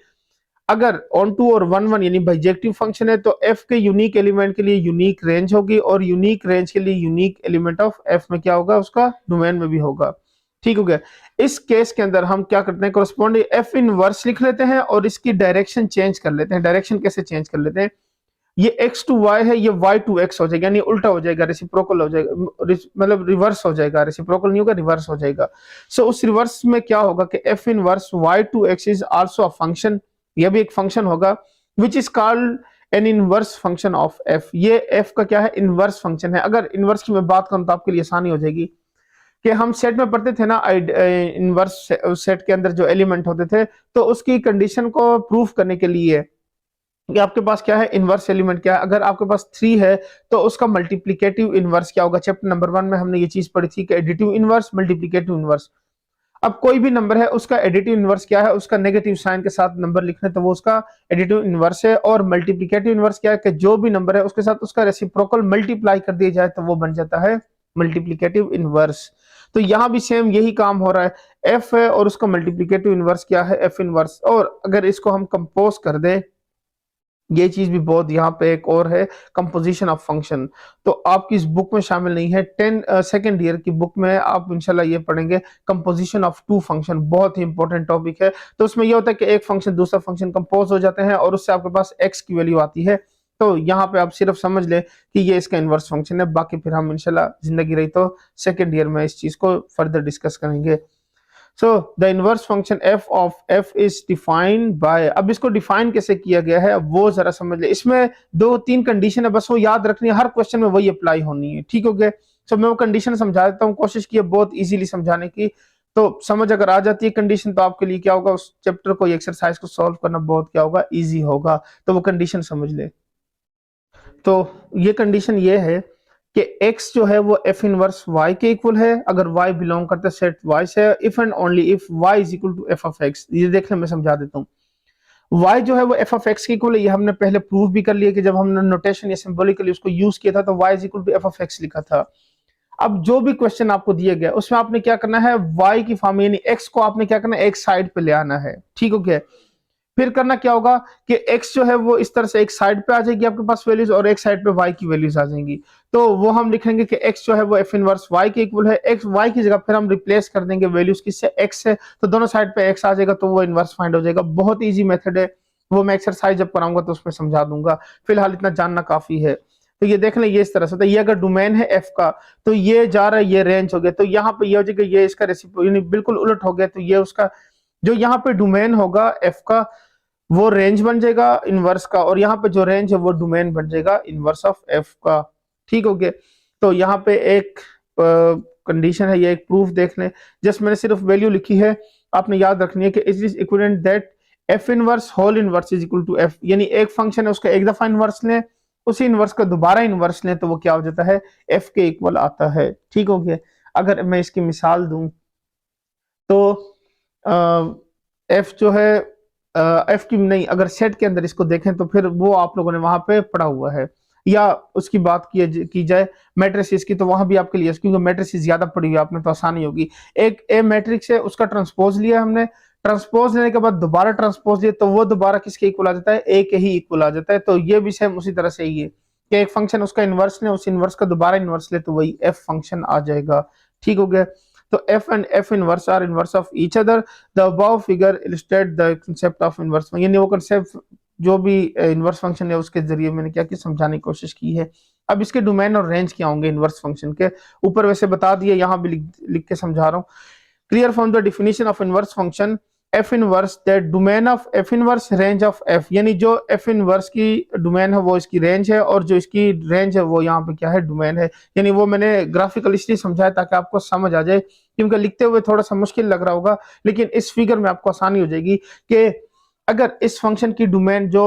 अगर on to और 1 1 यानी bijective function है तो f के unique element के लिए unique range होगी, और यूनिक रेंज के लिए यूनिक एलिमेंट ऑफ f में क्या होगा, उसका डोमेन में भी होगा। ठीक हो गया। इस केस के अंदर हम क्या करते हैं, कोरस्पॉन्डिंग एफ इनवर्स लिख लेते हैं और इसकी डायरेक्शन चेंज कर लेते हैं। डायरेक्शन कैसे चेंज कर लेते हैं, ये x टू y है, ये y टू x हो जाएगा, यानी उल्टा हो जाएगा, रेसिप्रोकल हो जाएगा, मतलब रिवर्स हो जाएगा, रेसिप्रोकल नहीं होगा, रिवर्स हो जाएगा। सो उस रिवर्स में क्या होगा कि f inverse y to x is also a function, यह भी एक फंक्शन होगा, which is called an inverse function of f। ये f का क्या है, इनवर्स फंक्शन है। अगर इनवर्स की मैं बात करूं तो आपके लिए आसानी हो जाएगी कि हम सेट में पढ़ते थे ना, इनवर्स सेट के अंदर जो एलिमेंट होते थे, तो उसकी कंडीशन को प्रूफ करने के लिए कि आपके पास क्या है, इनवर्स एलिमेंट क्या है। अगर आपके पास 3 है तो उसका मल्टीप्लिकेटिव इनवर्स क्या होगा। चैप्टर नंबर 1 में हमने ये चीज पढ़ी थी कि एडिटिव इनवर्स, मल्टीप्लिकेटिव इनवर्स। अब कोई भी नंबर है उसका एडिटिव इनवर्स क्या है, उसका नेगेटिव साइन के साथ नंबर लिखने तो वो उसका एडिटिव इनवर्स है। और मल्टीप्लिकेटिव इनवर्स क्या है कि जो भी नंबर है उसके साथ उसका रेसिप्रोकल मल्टीप्लाई कर दिया जाए तो वो बन जाता है मल्टीप्लिकेटिव इनवर्स। तो यहां भी सेम यही काम हो रहा है, एफ है और उसका मल्टीप्लिकेटिव इनवर्स क्या है, एफ इनवर्स। और अगर इसको हम कंपोज कर दें, ये चीज भी बहुत यहाँ पे एक और है, कंपोजिशन ऑफ फंक्शन, तो आपकी इस बुक में शामिल नहीं है। 10 सेकेंड ईयर की बुक में आप इंशाल्लाह ये पढ़ेंगे, कंपोजिशन ऑफ 2 फंक्शन, बहुत ही इंपॉर्टेंट टॉपिक है। तो उसमें ये होता है कि एक फंक्शन दूसरा फंक्शन कंपोज हो जाते हैं और उससे आपके पास एक्स की वैल्यू आती है। तो यहाँ पे आप सिर्फ समझ लें कि ये इसका इनवर्स फंक्शन है, बाकी फिर हम इंशाल्लाह जिंदगी रही तो सेकेंड ईयर में इस चीज को फर्दर डिस्कस करेंगे। So the inverse function f of f is defined by, अब इसको डिफाइन कैसे किया गया है वो जरा समझ ले। इसमें 2-3 कंडीशन है, बस वो याद रखनी है, हर क्वेश्चन में वही अप्लाई होनी है। ठीक हो गया। सो मैं वो कंडीशन समझा देता हूँ, कोशिश की है बहुत इजीली समझाने की, तो समझ अगर आ जाती है कंडीशन तो आपके लिए क्या होगा, उस चैप्टर को, एक्सरसाइज को सॉल्व करना बहुत क्या होगा, ईजी होगा। तो वो कंडीशन समझ ले। तो ये कंडीशन ये है कि x जो है वो f इनवर्स y के इक्वल है अगर y बिलोंग करता है सेट y से, if and only if y is equal to f of x। ये देख ले, मैं समझा देता हूँ। y जो है वो f ऑफ x के इक्वल है, ये हमने पहले प्रूव भी कर लिया कि जब हमने नोटेशन या सिंबॉलिकली उसको यूज किया था तो y is equal to f of x लिखा था। अब जो भी क्वेश्चन आपको दिया गया उसमें आपने क्या करना है, y की फॉर्म यानी x को आपने क्या करना है, एक साइड पे ले आना है। ठीक हो गया। फिर करना क्या होगा कि x जो है वो इस तरह से एक साइड पे आ जाएगी आपके पास वैल्यूज, और एक साइड पे y की वैल्यूज आ जाएंगी। तो वो हम लिखेंगे कि x जो है वो f इनवर्स y के इक्वल है। x y की जगह फिर हम रिप्लेस कर देंगे वैल्यूज किससे, x से, तो दोनों साइड पे x आ जाएगा तो वो इनवर्स फाइंड हो जाएगा। बहुत ईजी मेथड है, वो मैं एक्सरसाइज जब कराऊंगा तो उसमें समझा दूंगा, फिलहाल इतना जानना काफी है। तो ये देख लें, ये इस तरह से, तो ये अगर डोमेन है f का तो ये जा रहा है, ये रेंज हो गया, तो यहाँ पे ये हो जाएगा, ये इसका रेसिप्रो यानी बिल्कुल उलट हो गया, तो ये उसका जो यहाँ पे डोमेन होगा f का वो रेंज बन जाएगा इनवर्स का, और यहाँ पे जो रेंज है वो डोमेन बन जाएगा इनवर्स ऑफ f का। ठीक हो गया। तो यहाँ पे एक कंडीशन है, ये एक प्रूफ देख लें, जस्ट मैंने सिर्फ वैल्यू लिखी है, आपने याद रखनी है कि it is equivalent that f inverse whole inverse is equal to f, यानी एक फंक्शन है उसका एक दफा इनवर्स लें, उसी इनवर्स का दोबारा इनवर्स लें तो वो क्या हो जाता है, f के इक्वल आता है। ठीक हो गया। अगर मैं इसकी मिसाल दूं तो f जो है एफ की नहीं, अगर सेट के अंदर इसको देखें तो फिर वो आप लोगों ने वहां पे पढ़ा हुआ है, या उसकी बात की जाए मैट्रिसेस की तो वहां भी आपके लिए, क्योंकि मैट्रिसेस ज्यादा पढ़ी हुई आपने तो आसानी होगी। एक ए मैट्रिक्स है, उसका ट्रांसपोज लिया हमने, ट्रांसपोज लेने के बाद दोबारा ट्रांसपोज लिया तो वो दोबारा किसके इक्वल आ जाता है, ए के ही इक्वल आ जाता है। तो ये भी सेम उसी तरह से ही है कि एक फंक्शन उसका इनवर्स ले, उस इनवर्स का दोबारा इनवर्स ले तो वही एफ फंक्शन आ जाएगा। ठीक हो गया। तो f and f inverse are inverse of each other. The above figure illustrate the concept of inverse function, यानी वो concept जो भी इनवर्स फंक्शन है उसके जरिए मैंने क्या की समझाने की कोशिश की है। अब इसके डोमेन और रेंज क्या होंगे इनवर्स फंक्शन के, ऊपर वैसे बता दिए, यहाँ भी लिख के समझा रहा हूँ। Clear from the definition of inverse function f inverse that domain of f inverse range of f, यानी जो f इनवर्स की डोमेन है वो इसकी रेंज है, और जो इसकी रेंज है वो यहाँ पे क्या है, डोमेन है। यानी वो मैंने ग्राफिकल इसलिए समझाया ताकि आपको समझ आ जाए, क्योंकि लिखते हुए थोड़ा सा मुश्किल लग रहा होगा, लेकिन इस फिगर में आपको आसानी हो जाएगी कि अगर इस फंक्शन की डोमेन जो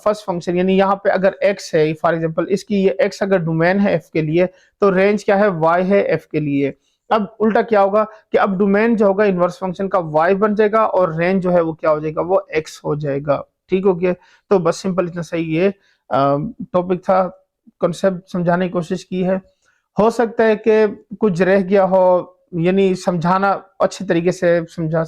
फर्स्ट फंक्शन यानी यहाँ पे अगर x है फॉर एग्जांपल, इसकी ये x अगर डोमेन है f के लिए, तो रेंज क्या है, y है f के लिए। अब उल्टा क्या होगा कि अब डोमेन जो होगा इनवर्स फंक्शन का y बन जाएगा और रेंज जो है वो क्या हो जाएगा, वो x हो जाएगा। ठीक हो गया। तो बस सिंपल इतना सही ये टॉपिक था, कॉन्सेप्ट समझाने की कोशिश की है। हो सकता है कि कुछ रह गया हो, यानी समझाना अच्छे तरीके से समझा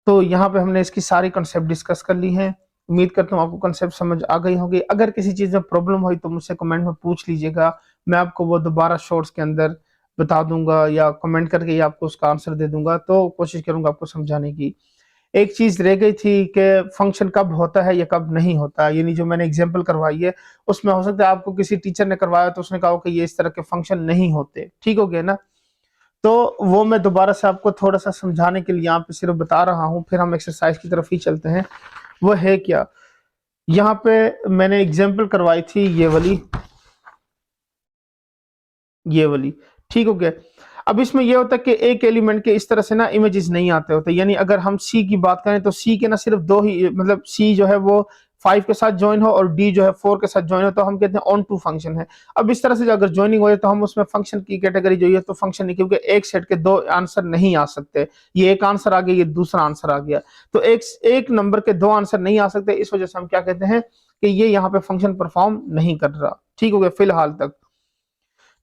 तो यहाँ पे हमने इसकी सारी कॉन्सेप्ट डिस्कस कर ली हैं। उम्मीद करता हूँ आपको कॉन्सेप्ट समझ आ गई होगी। अगर किसी चीज में प्रॉब्लम हुई तो मुझसे कमेंट में पूछ लीजिएगा, मैं आपको वो दोबारा शॉर्ट्स के अंदर बता दूंगा या कमेंट करके ही आपको उसका आंसर दे दूंगा। तो कोशिश करूंगा आपको समझाने की। एक चीज रह गई थी कि फंक्शन कब होता है या कब नहीं होता, यानी जो मैंने एग्जाम्पल करवाई है उसमें हो सकता है आपको किसी टीचर ने करवाया तो उसने कहा कि ये इस तरह के फंक्शन नहीं होते। ठीक हो गया ना। तो वो मैं दोबारा से आपको थोड़ा सा समझाने के लिए यहाँ पे सिर्फ बता रहा हूँ, फिर हम एक्सरसाइज की तरफ ही चलते हैं। वो है क्या, यहाँ पे मैंने एग्जाम्पल करवाई थी ये वाली। ठीक हो गया। अब इसमें यह होता है कि एक एलिमेंट के इस तरह से ना इमेजेस नहीं आते होते, यानी अगर हम सी की बात करें तो सी के ना सिर्फ दो ही, मतलब सी जो है वो 5 के साथ ज्वाइन हो और डी जो है 4 के साथ ज्वाइन हो, तो हम कहते हैं ऑन टू फंक्शन है। अब इस तरह से अगर ज्वाइनिंग हो जाए तो हम उसमें फंक्शन की कैटेगरी जो है तो फंक्शन नहीं, क्योंकि एक सेट के दो आंसर नहीं आ सकते। ये एक आंसर आ गया, ये दूसरा आंसर आ गया, तो एक नंबर के दो आंसर नहीं आ सकते। इस वजह से हम क्या कहते हैं कि ये यहाँ पे फंक्शन परफॉर्म नहीं कर रहा। ठीक हो गया फिलहाल तक।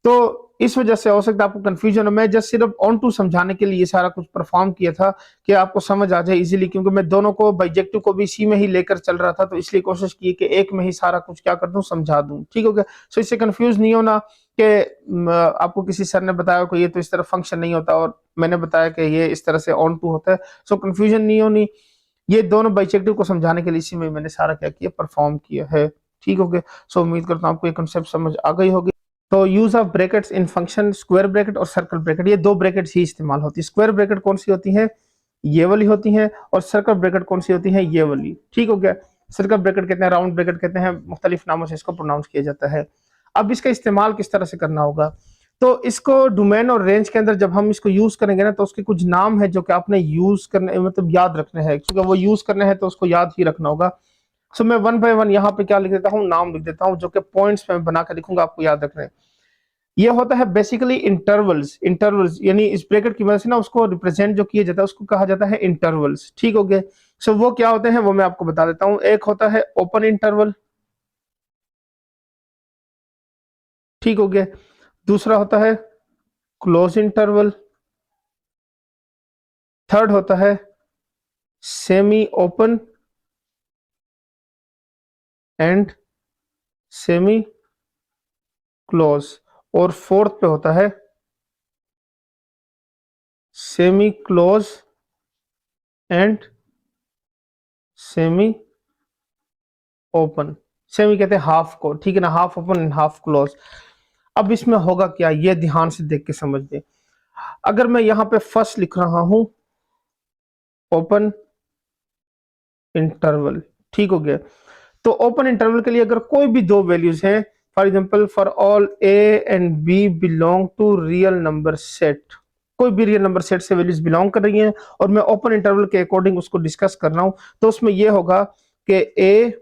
तो इस वजह से हो सकता है आपको कंफ्यूजन हो। मैं जस्ट सिर्फ ऑन टू समझाने के लिए ये सारा कुछ परफॉर्म किया था कि आपको समझ आ जाए इजीली, क्योंकि मैं दोनों को बाइजेक्टिव को भी इसी में ही लेकर चल रहा था, तो इसलिए कोशिश की कि एक में ही सारा कुछ क्या कर दूं, समझा दूं। ठीक हो गया। सो इससे कंफ्यूज नहीं होना कि आपको किसी सर ने बताया कि ये तो इस तरह फंक्शन नहीं होता और मैंने बताया कि ये इस तरह से ऑन टू होता है। सो कंफ्यूजन नहीं होनी। ये दोनों बाइजेक्टिव को समझाने के लिए इसी में मैंने सारा क्या किया, परफॉर्म किया है। ठीक हो गया। सो उम्मीद करता हूँ आपको ये कंसेप्ट समझ आ गई होगी। तो use of brackets in function, square bracket और सर्कल ब्रैकेट, ये दो ब्रैकेट्स ही इस्तेमाल होती है। स्क्वायर ब्रैकेट कौन सी होती है, ये वाली होती है, और सर्कल ब्रैकेट कौन सी होती है, ये वाली। ठीक हो गया। सर्कल ब्रैकेट कहते हैं, राउंड ब्रैकेट कहते हैं, मुख्तलिफ नामों से इसको प्रोनाउंस किया जाता है। अब इसका इस्तेमाल किस तरह से करना होगा, तो इसको डोमेन और रेंज के अंदर जब हम इसको यूज करेंगे ना, तो उसके कुछ नाम है जो कि आपने यूज करने, मतलब याद रखने हैं, क्योंकि वो यूज करने हैं तो उसको याद ही रखना होगा। सो मैं वन बाय वन यहाँ पे क्या लिख देता हूँ, नाम लिख देता हूँ, जो कि पॉइंट्स में बना कर लिखूंगा, आपको याद रखना है। ये होता है बेसिकली इंटरवल्स यानी इस ब्रैकेट की वजह से ना उसको रिप्रेजेंट जो किया जाता है उसको कहा जाता है इंटरवल्स। ठीक हो गए। सो वो क्या होते हैं वो मैं आपको बता देता हूं। एक होता है ओपन इंटरवल, ठीक हो गया। दूसरा होता है क्लोज इंटरवल, थर्ड होता है semi open and semi close, और फोर्थ पे होता है semi close and semi open. Semi कहते हैं हाफ को, ठीक है ना, half open and half close. अब इसमें होगा क्या, ये ध्यान से देख के समझ दे। अगर मैं यहां पे फर्स्ट लिख रहा हूं ओपन इंटरवल, ठीक हो गया, तो ओपन इंटरवल के लिए अगर कोई भी दो वैल्यूज हैं, for example for all A and B belong to real number set, कोई भी रियल नंबर सेट से वैल्यूज बिलोंग कर रही हैं और मैं ओपन इंटरवल के अकॉर्डिंग उसको डिस्कस कर रहा हूं, तो उसमें यह होगा कि ए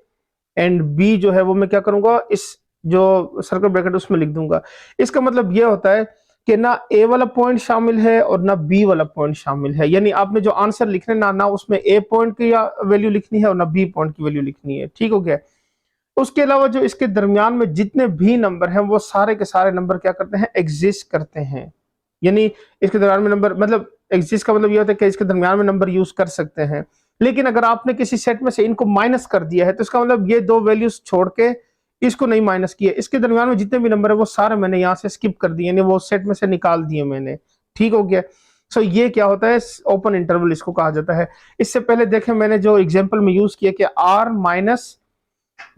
एंड बी जो है वो मैं क्या करूंगा, इस जो सर्कल ब्रैकेट उसमें लिख दूंगा। इसका मतलब यह होता है कि ना ए वाला पॉइंट शामिल है और ना बी वाला पॉइंट शामिल है, यानी आपने जो आंसर लिखने ना उसमें ए पॉइंट की वैल्यू लिखनी है और ना बी पॉइंट की वैल्यू लिखनी है। ठीक हो गया। उसके अलावा जो इसके दरमियान में जितने भी नंबर हैं वो सारे के सारे नंबर क्या करते हैं, एग्जिस्ट करते हैं। यानी इसके दरमियान में नंबर, मतलब एग्जिस्ट का मतलब ये होता है कि इसके दरमियान में नंबर यूज कर सकते हैं। लेकिन अगर आपने किसी सेट में से इनको माइनस कर दिया है तो इसका मतलब ये दो वैल्यूज छोड़ के इसको नहीं माइनस किया, इसके दरमियान में जितने भी नंबर है वो सारे मैंने यहाँ से स्किप कर दिए, यानी वो सेट में से निकाल दिए मैंने। ठीक हो गया। सो ये क्या होता है, ओपन इंटरवल इसको कहा जाता है। इससे पहले देखें मैंने जो एग्जांपल में यूज किया कि आर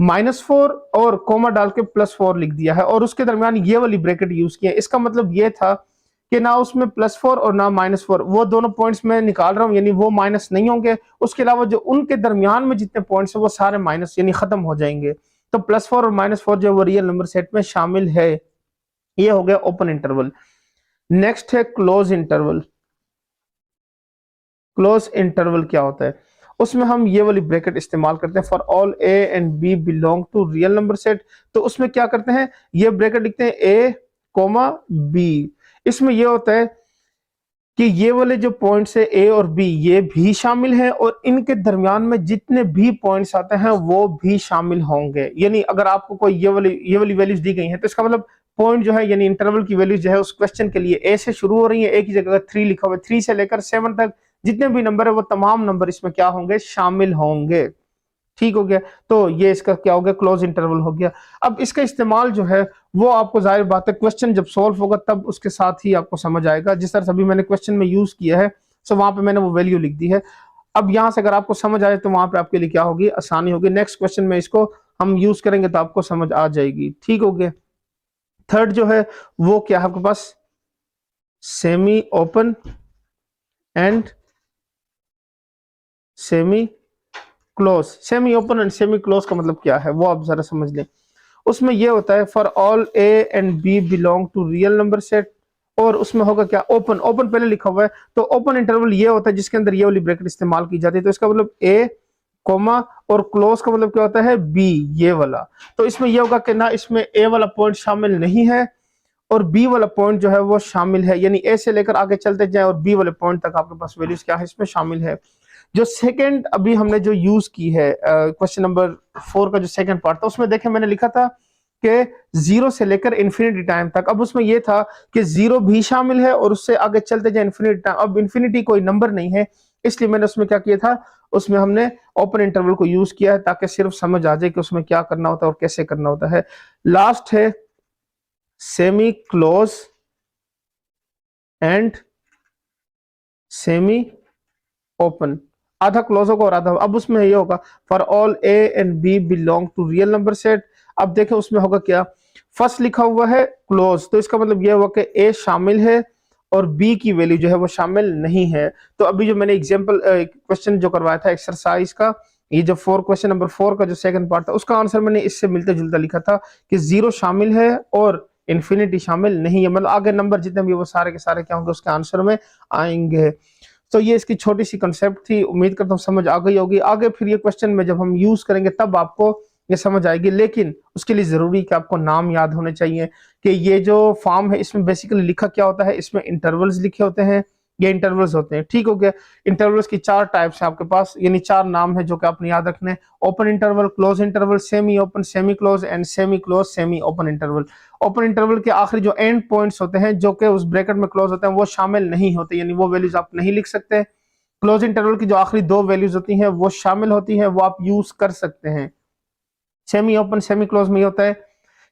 -4 और कोमा डाल के +4 लिख दिया है और उसके दरमियान ये वाली ब्रैकेट यूज किया। इसका मतलब ये था कि ना उसमें +4 और ना -4, वो दोनों पॉइंट्स मैं निकाल रहा हूं, यानी वो माइनस नहीं होंगे। उसके अलावा जो उनके दरमियान में जितने पॉइंट्स है वो सारे माइनस यानी खत्म हो जाएंगे। तो +4 और -4 जो वो रियल नंबर सेट में शामिल है, ये हो गया ओपन इंटरवल। नेक्स्ट है क्लोज इंटरवल। क्लोज इंटरवल क्या होता है? उसमें हम ये वाली ब्रैकेट इस्तेमाल करते हैं, for all A and B belong to real number set. तो उसमें क्या करते हैं, ये ब्रैकेट लिखते हैं ए कोमा बी। इसमें ये होता है कि ये वाले जो पॉइंट्स है ए और बी ये भी शामिल हैं और इनके दरमियान में जितने भी पॉइंट्स आते हैं वो भी शामिल होंगे। यानी अगर आपको कोई ये वाली वैल्यूज दी गई हैं तो इसका मतलब पॉइंट जो है यानी इंटरवल की वैल्यूज जो है उस क्वेश्चन के लिए ए से शुरू हो रही है, ए की जगह 3 लिखा हुआ है, 3 से लेकर 7 तक जितने भी नंबर है वो तमाम नंबर इसमें क्या होंगे, शामिल होंगे। ठीक हो गया। तो ये इसका क्या हो गया, क्लोज इंटरवल हो गया। अब इसका इस्तेमाल जो है वो आपको जाहिर बात है क्वेश्चन जब सॉल्व होगा तब उसके साथ ही आपको समझ आएगा। जिस तरह से अभी मैंने क्वेश्चन में यूज किया है सो वहां पे मैंने वो वैल्यू लिख दी है। अब यहां से अगर आपको समझ आए तो वहां पे आपके लिए क्या होगी, आसानी होगी। नेक्स्ट क्वेश्चन में इसको हम यूज करेंगे तो आपको समझ आ जाएगी। ठीक हो गया। थर्ड जो है वो क्या है आपके पास, semi open and semi close. Semi open and semi close का मतलब क्या है वो आप जरा समझ लें। उसमें ये होता है for all A and B belong to real number set, और उसमें होगा क्या, ओपन। ओपन पहले लिखा हुआ है तो ओपन इंटरवल ये होता है जिसके अंदर ये वाली ब्रैकेट इस्तेमाल की जाती है। तो इसका मतलब ए कोमा, और क्लोज का मतलब क्या होता है, बी, ये वाला। तो इसमें ये होगा कि ना इसमें ए वाला पॉइंट शामिल नहीं है और बी वाला पॉइंट जो है वो शामिल है, यानी ए से लेकर आगे चलते जाए और बी वाले पॉइंट तक आपके पास वैल्यूज क्या है इसमें शामिल है। जो सेकंड अभी हमने जो यूज की है क्वेश्चन नंबर 4 का जो सेकंड पार्ट था उसमें देखें मैंने लिखा था कि 0 से लेकर इन्फिनिटी टाइम तक। अब उसमें यह था कि 0 भी शामिल है और उससे आगे चलते जाए इन्फिनिटी टाइम। अब इन्फिनिटी कोई नंबर नहीं है इसलिए मैंने उसमें क्या किया था, उसमें हमने ओपन इंटरवल को यूज किया है ताकि सिर्फ समझ आ जाए कि उसमें क्या करना होता है और कैसे करना होता है। लास्ट है semi close and semi open. आधा क्लोज होगा और आधा, अब उसमें ये होगा for all A and B belong to real number set. अब देखें उसमें होगा क्या, फर्स्ट लिखा हुआ है क्लोज तो इसका मतलब ये हुआ कि ए शामिल है और बी की वैल्यू जो है वो शामिल नहीं है। तो अभी जो मैंने एग्जांपल क्वेश्चन जो करवाया था एक्सरसाइज का, ये जो क्वेश्चन नंबर 4 का जो सेकंड पार्ट था उसका आंसर मैंने इससे मिलता जुलता लिखा था कि 0 शामिल है और इन्फिनिटी शामिल नहीं है। मतलब आगे नंबर जितने भी वो सारे के सारे क्या होंगे उसके आंसर में आएंगे। तो ये इसकी छोटी सी कंसेप्ट थी, उम्मीद करता हूँ समझ आ गई होगी। आगे फिर ये क्वेश्चन में जब हम यूज करेंगे तब आपको ये समझ आएगी, लेकिन उसके लिए जरूरी कि आपको नाम याद होने चाहिए कि ये जो फॉर्म है इसमें बेसिकली लिखा क्या होता है, इसमें इंटरवल्स लिखे होते हैं, ये इंटरवल्स होते हैं। ठीक हो गया। इंटरवल्स की 4 टाइप्स है आपके पास, यानी 4 नाम है जो कि आपने याद रखने, open interval, close interval, semi open, semi close and semi close semi open interval. Open interval के आखिरी जो एंड पॉइंट्स होते हैं जो कि उस ब्रैकेट में क्लोज होते हैं वो शामिल नहीं होते, यानी वो वैल्यूज आप नहीं लिख सकते। क्लोज इंटरवल की जो आखिरी 2 वैल्यूज होती हैं वो शामिल होती हैं, वो आप यूज कर सकते हैं। सेमी ओपन सेमी क्लोज में होता है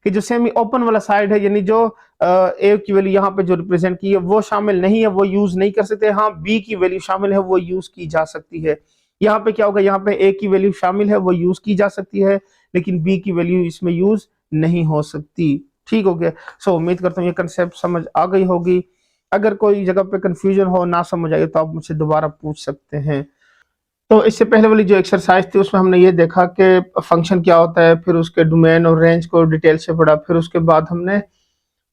कि जो सेमी ओपन वाला साइड है यानी जो ए की वैल्यू यहाँ पे जो रिप्रेजेंट की है वो शामिल नहीं है, वो यूज नहीं कर सकते। हाँ, बी की वैल्यू शामिल है, वो यूज की जा सकती है। यहाँ पे क्या होगा, यहाँ पे ए की वैल्यू शामिल है, वो यूज की जा सकती है, लेकिन बी की वैल्यू इसमें यूज नहीं हो सकती। ठीक हो गया। सो उम्मीद करता हूँ ये कंसेप्ट समझ आ गई होगी। अगर कोई जगह पे कंफ्यूजन हो, ना समझ आए तो आप मुझसे दोबारा पूछ सकते हैं। तो इससे पहले वाली जो एक्सरसाइज थी उसमें हमने ये देखा कि फंक्शन क्या होता है, फिर उसके डोमेन और रेंज को डिटेल से पढ़ा, फिर उसके बाद हमने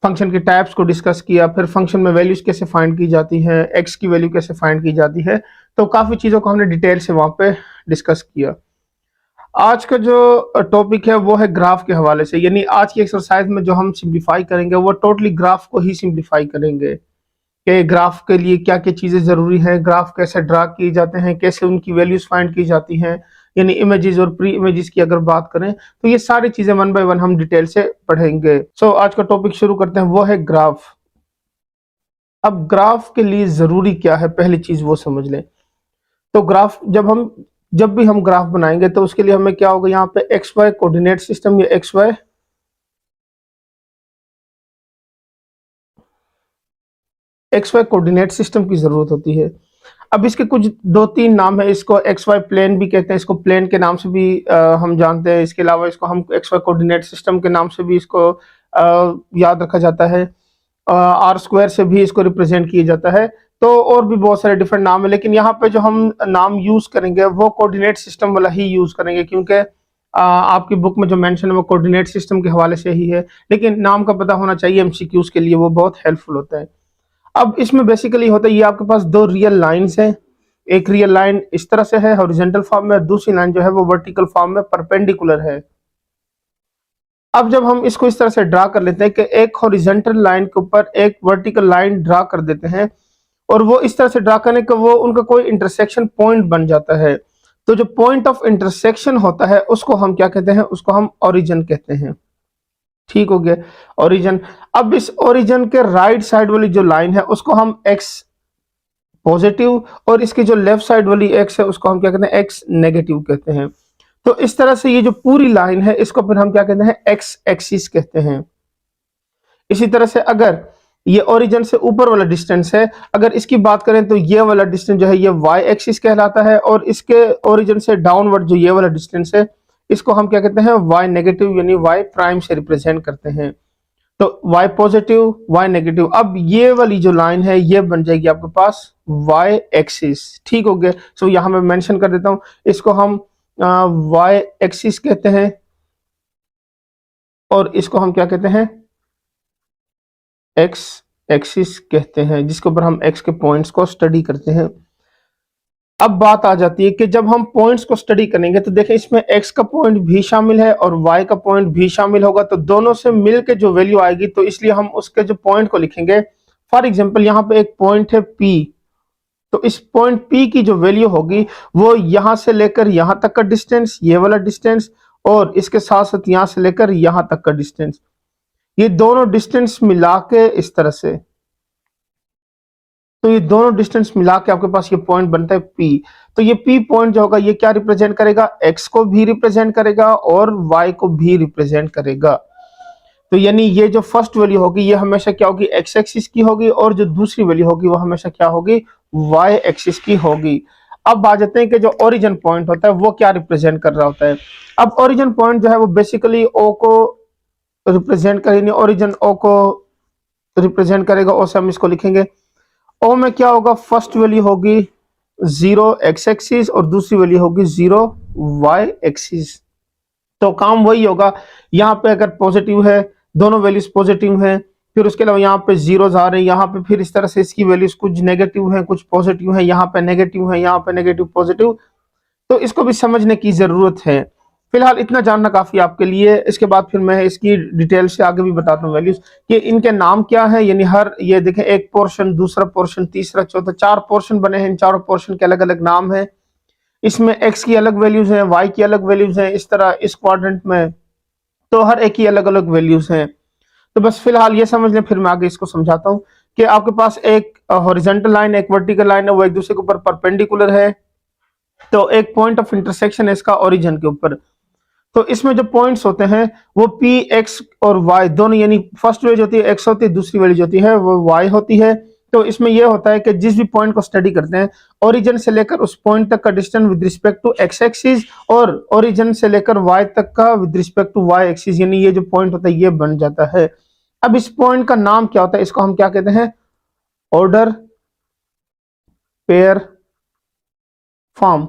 फंक्शन की टाइप्स को डिस्कस किया, फिर फंक्शन में वैल्यूज कैसे फाइंड की जाती है, एक्स की वैल्यू कैसे फाइंड की जाती है। तो काफी चीजों को हमने डिटेल से वहां पे डिस्कस किया। आज का जो टॉपिक है वो है ग्राफ के हवाले से, यानी आज की एक्सरसाइज में जो हम सिंप्लीफाई करेंगे वो टोटली ग्राफ को ही सिंप्लीफाई करेंगे कि ग्राफ के लिए क्या क्या चीजें जरूरी है, ग्राफ कैसे ड्रा किए जाते हैं, कैसे उनकी वैल्यूज फाइंड की जाती हैं, यानी इमेजेस और प्री इमेजेस की अगर बात करें तो ये सारी चीजें 1 बाय 1 हम डिटेल से पढ़ेंगे। सो आज का टॉपिक शुरू करते हैं, वो है ग्राफ। अब ग्राफ के लिए जरूरी क्या है पहली चीज वो समझ लें। तो ग्राफ जब भी हम ग्राफ बनाएंगे तो उसके लिए हमें क्या होगा, यहाँ पे एक्स वाई कोऑर्डिनेट सिस्टम या एक्स वाई कोऑर्डिनेट सिस्टम की जरूरत होती है। अब इसके कुछ 2-3 नाम है, इसको एक्स वाई प्लेन भी कहते हैं, इसको प्लेन के नाम से भी हम जानते हैं। इसके अलावा इसको हम एक्स वाई कोऑर्डिनेट सिस्टम के नाम से भी इसको याद रखा जाता है। आर स्क्वायर से भी इसको रिप्रेजेंट किया जाता है। तो और भी बहुत सारे डिफरेंट नाम है, लेकिन यहाँ पे जो हम नाम यूज करेंगे वो कोऑर्डिनेट सिस्टम वाला ही यूज करेंगे, क्योंकि आपकी बुक में जो मेंशन है वो कोऑर्डिनेट सिस्टम के हवाले से ही है, लेकिन नाम का पता होना चाहिए एमसीक्यूज के लिए, वो बहुत हेल्पफुल होता है। अब इसमें बेसिकली होता है, ये आपके पास दो रियल लाइंस हैं, एक रियल लाइन इस तरह से है हॉरिजॉन्टल फॉर्म में, दूसरी लाइन जो है वो वर्टिकल फॉर्म में परपेंडिकुलर है। अब जब हम इसको इस तरह से ड्रा कर लेते हैं कि एक हॉरिजॉन्टल लाइन के ऊपर एक वर्टिकल लाइन ड्रा कर देते हैं, और वो इस तरह से ड्रा करने का वो उनका कोई इंटरसेक्शन पॉइंट बन जाता है, तो जो पॉइंट ऑफ इंटरसेक्शन होता है उसको हम क्या कहते हैं, उसको हम ओरिजिन कहते हैं। ठीक हो गया, ओरिजिन। अब इस ओरिजिन के राइट साइड वाली जो लाइन है उसको हम एक्स पॉजिटिव, और इसकी जो लेफ्ट साइड वाली एक्स है उसको हम क्या कहते हैं, एक्स नेगेटिव कहते हैं। तो इस तरह से ये जो पूरी लाइन है इसको फिर हम क्या कहते हैं, एक्स एक्सिस कहते हैं। इसी तरह से अगर ये ओरिजिन से ऊपर वाला डिस्टेंस है, अगर इसकी बात करें तो ये वाला डिस्टेंस जो है ये वाई एक्सिस कहलाता है, और इसके ओरिजिन से डाउनवर्ड जो ये वाला डिस्टेंस है इसको हम क्या कहते हैं, वाई नेगेटिव यानी वाई प्राइम से रिप्रेजेंट करते हैं। तो y पॉजिटिव y नेगेटिव, अब ये वाली जो लाइन है ये बन जाएगी आपके पास y एक्सिस। ठीक हो गया, सो यहां मैं मेंशन कर देता हूं, इसको हम y एक्सिस कहते हैं, और इसको हम क्या कहते हैं, x एक्सिस कहते हैं, जिसके ऊपर हम x के पॉइंट्स को स्टडी करते हैं। अब बात आ जाती है कि जब हम पॉइंट्स को स्टडी करेंगे तो देखें इसमें x का पॉइंट भी शामिल है और y का पॉइंट भी शामिल होगा, तो दोनों से मिलके जो वैल्यू आएगी तो इसलिए हम उसके जो पॉइंट को लिखेंगे। फॉर एग्जांपल यहाँ पे एक पॉइंट है P, तो इस पॉइंट P की जो वैल्यू होगी वो यहां से लेकर यहां तक का डिस्टेंस, ये वाला डिस्टेंस, और इसके साथ साथ यहां से लेकर यहां तक का डिस्टेंस, ये दोनों डिस्टेंस मिला के इस तरह से, तो ये दोनों डिस्टेंस मिला के आपके पास ये पॉइंट बनता है P। तो ये P पॉइंट जो होगा ये क्या रिप्रेजेंट करेगा, X को भी रिप्रेजेंट करेगा और Y को भी रिप्रेजेंट करेगा। तो यानी ये जो फर्स्ट वैल्यू होगी ये हमेशा क्या होगी, X एक्सिस की होगी, और जो दूसरी वैल्यू होगी वो हमेशा क्या होगी, Y एक्सिस की होगी। अब आ जाते हैं कि जो ओरिजिन पॉइंट होता है वो क्या रिप्रेजेंट कर रहा होता है। अब ओरिजिन पॉइंट जो है वो बेसिकली O को रिप्रेजेंट करेंगे, ओरिजिन O को रिप्रेजेंट करेगा, O से हम इसको लिखेंगे। ओ में क्या होगा, फर्स्ट वैल्यू होगी 0 एक्स एक्सिस और दूसरी वैल्यू होगी 0 वाई एक्सिस। तो काम वही होगा, यहाँ पे अगर पॉजिटिव है, दोनों वैल्यूज पॉजिटिव हैं, फिर उसके अलावा यहाँ पे जीरोस आ रहे हैं, यहाँ पे फिर इस तरह से इसकी वैल्यूज कुछ नेगेटिव हैं कुछ पॉजिटिव हैं, यहाँ पे नेगेटिव है, यहाँ पे नेगेटिव पॉजिटिव, तो इसको भी समझने की जरूरत है। फिलहाल इतना जानना काफी आपके लिए, इसके बाद फिर मैं इसकी डिटेल से आगे भी बताता हूँ वैल्यूज कि इनके नाम क्या है। यानी हर ये देखें, एक पोर्शन, दूसरा पोर्शन, तीसरा, चौथा, 4 पोर्शन बने हैं, इन चारों पोर्शन के अलग अलग नाम है। इसमें x की अलग वैल्यूज हैं, y की अलग वैल्यूज हैं, इस तरह इस क्वाड्रेंट में तो हर एक की अलग अलग वैल्यूज हैं। तो बस फिलहाल ये समझ लें, फिर मैं आगे इसको समझाता हूँ कि आपके पास एक हॉरिजॉन्टल लाइन, एक वर्टिकल लाइन है, वो एक दूसरे के ऊपर परपेंडिकुलर है, तो एक पॉइंट ऑफ इंटरसेक्शन है इसका ओरिजिन के ऊपर। तो इसमें जो पॉइंट्स होते हैं वो P, X और Y दोनों, यानी फर्स्ट वैल्यू होती है X होती है, दूसरी वैल्यू होती है वो Y होती है। तो इसमें यह होता है कि जिस भी पॉइंट को स्टडी करते हैं, ओरिजिन से लेकर उस पॉइंट तक का distance with respect to X axis और ओरिजिन से लेकर Y तक का with respect to Y axis, यानी ये जो पॉइंट होता है ये बन जाता है। अब इस पॉइंट का नाम क्या होता है, इसको हम क्या कहते हैं, ऑर्डर पेयर फॉर्म।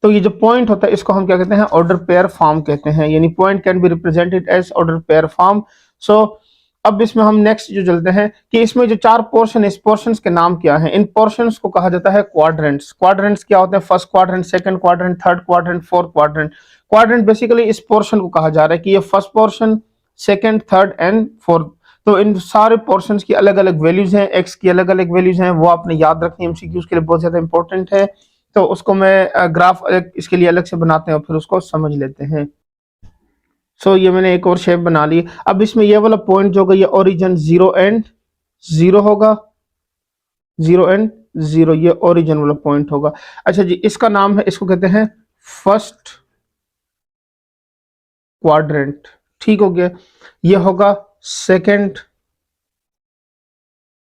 तो ये जो पॉइंट होता है इसको हम क्या कहते हैं, ऑर्डर पेयर फॉर्म कहते हैं, यानी point can be represented as order pair form. So अब इसमें हम नेक्स्ट जो चलते हैं कि इसमें जो 4 पोर्शन है, इस पोर्शंस के नाम क्या है। इन पोर्शंस को कहा जाता है क्वाड्रेंट्स। क्वाड्रेंट्स क्या होते हैं, first quadrant, second quadrant, third quadrant, fourth quadrant. Quadrant basically इस पोर्शन को कहा जा रहा है कि ये first portion, second, third and fourth. तो इन सारे पोर्शंस की अलग अलग वैल्यूज हैं, एक्स की अलग अलग वैल्यूज हैं, वो आपने याद रखनी है, एमसीक्यूज के लिए बहुत ज्यादा इंपॉर्टेंट है। तो उसको मैं ग्राफ इसके लिए अलग से बनाते हैं और फिर उसको समझ लेते हैं। सो ये मैंने एक और शेप बना ली। अब इसमें ये वाला पॉइंट जो होगा ये ओरिजिन 0 एंड 0 होगा, 0 एंड 0 ये ओरिजिन वाला पॉइंट होगा। अच्छा जी, इसका नाम है, इसको कहते हैं फर्स्ट क्वाड्रेंट। ठीक हो गया, ये होगा सेकंड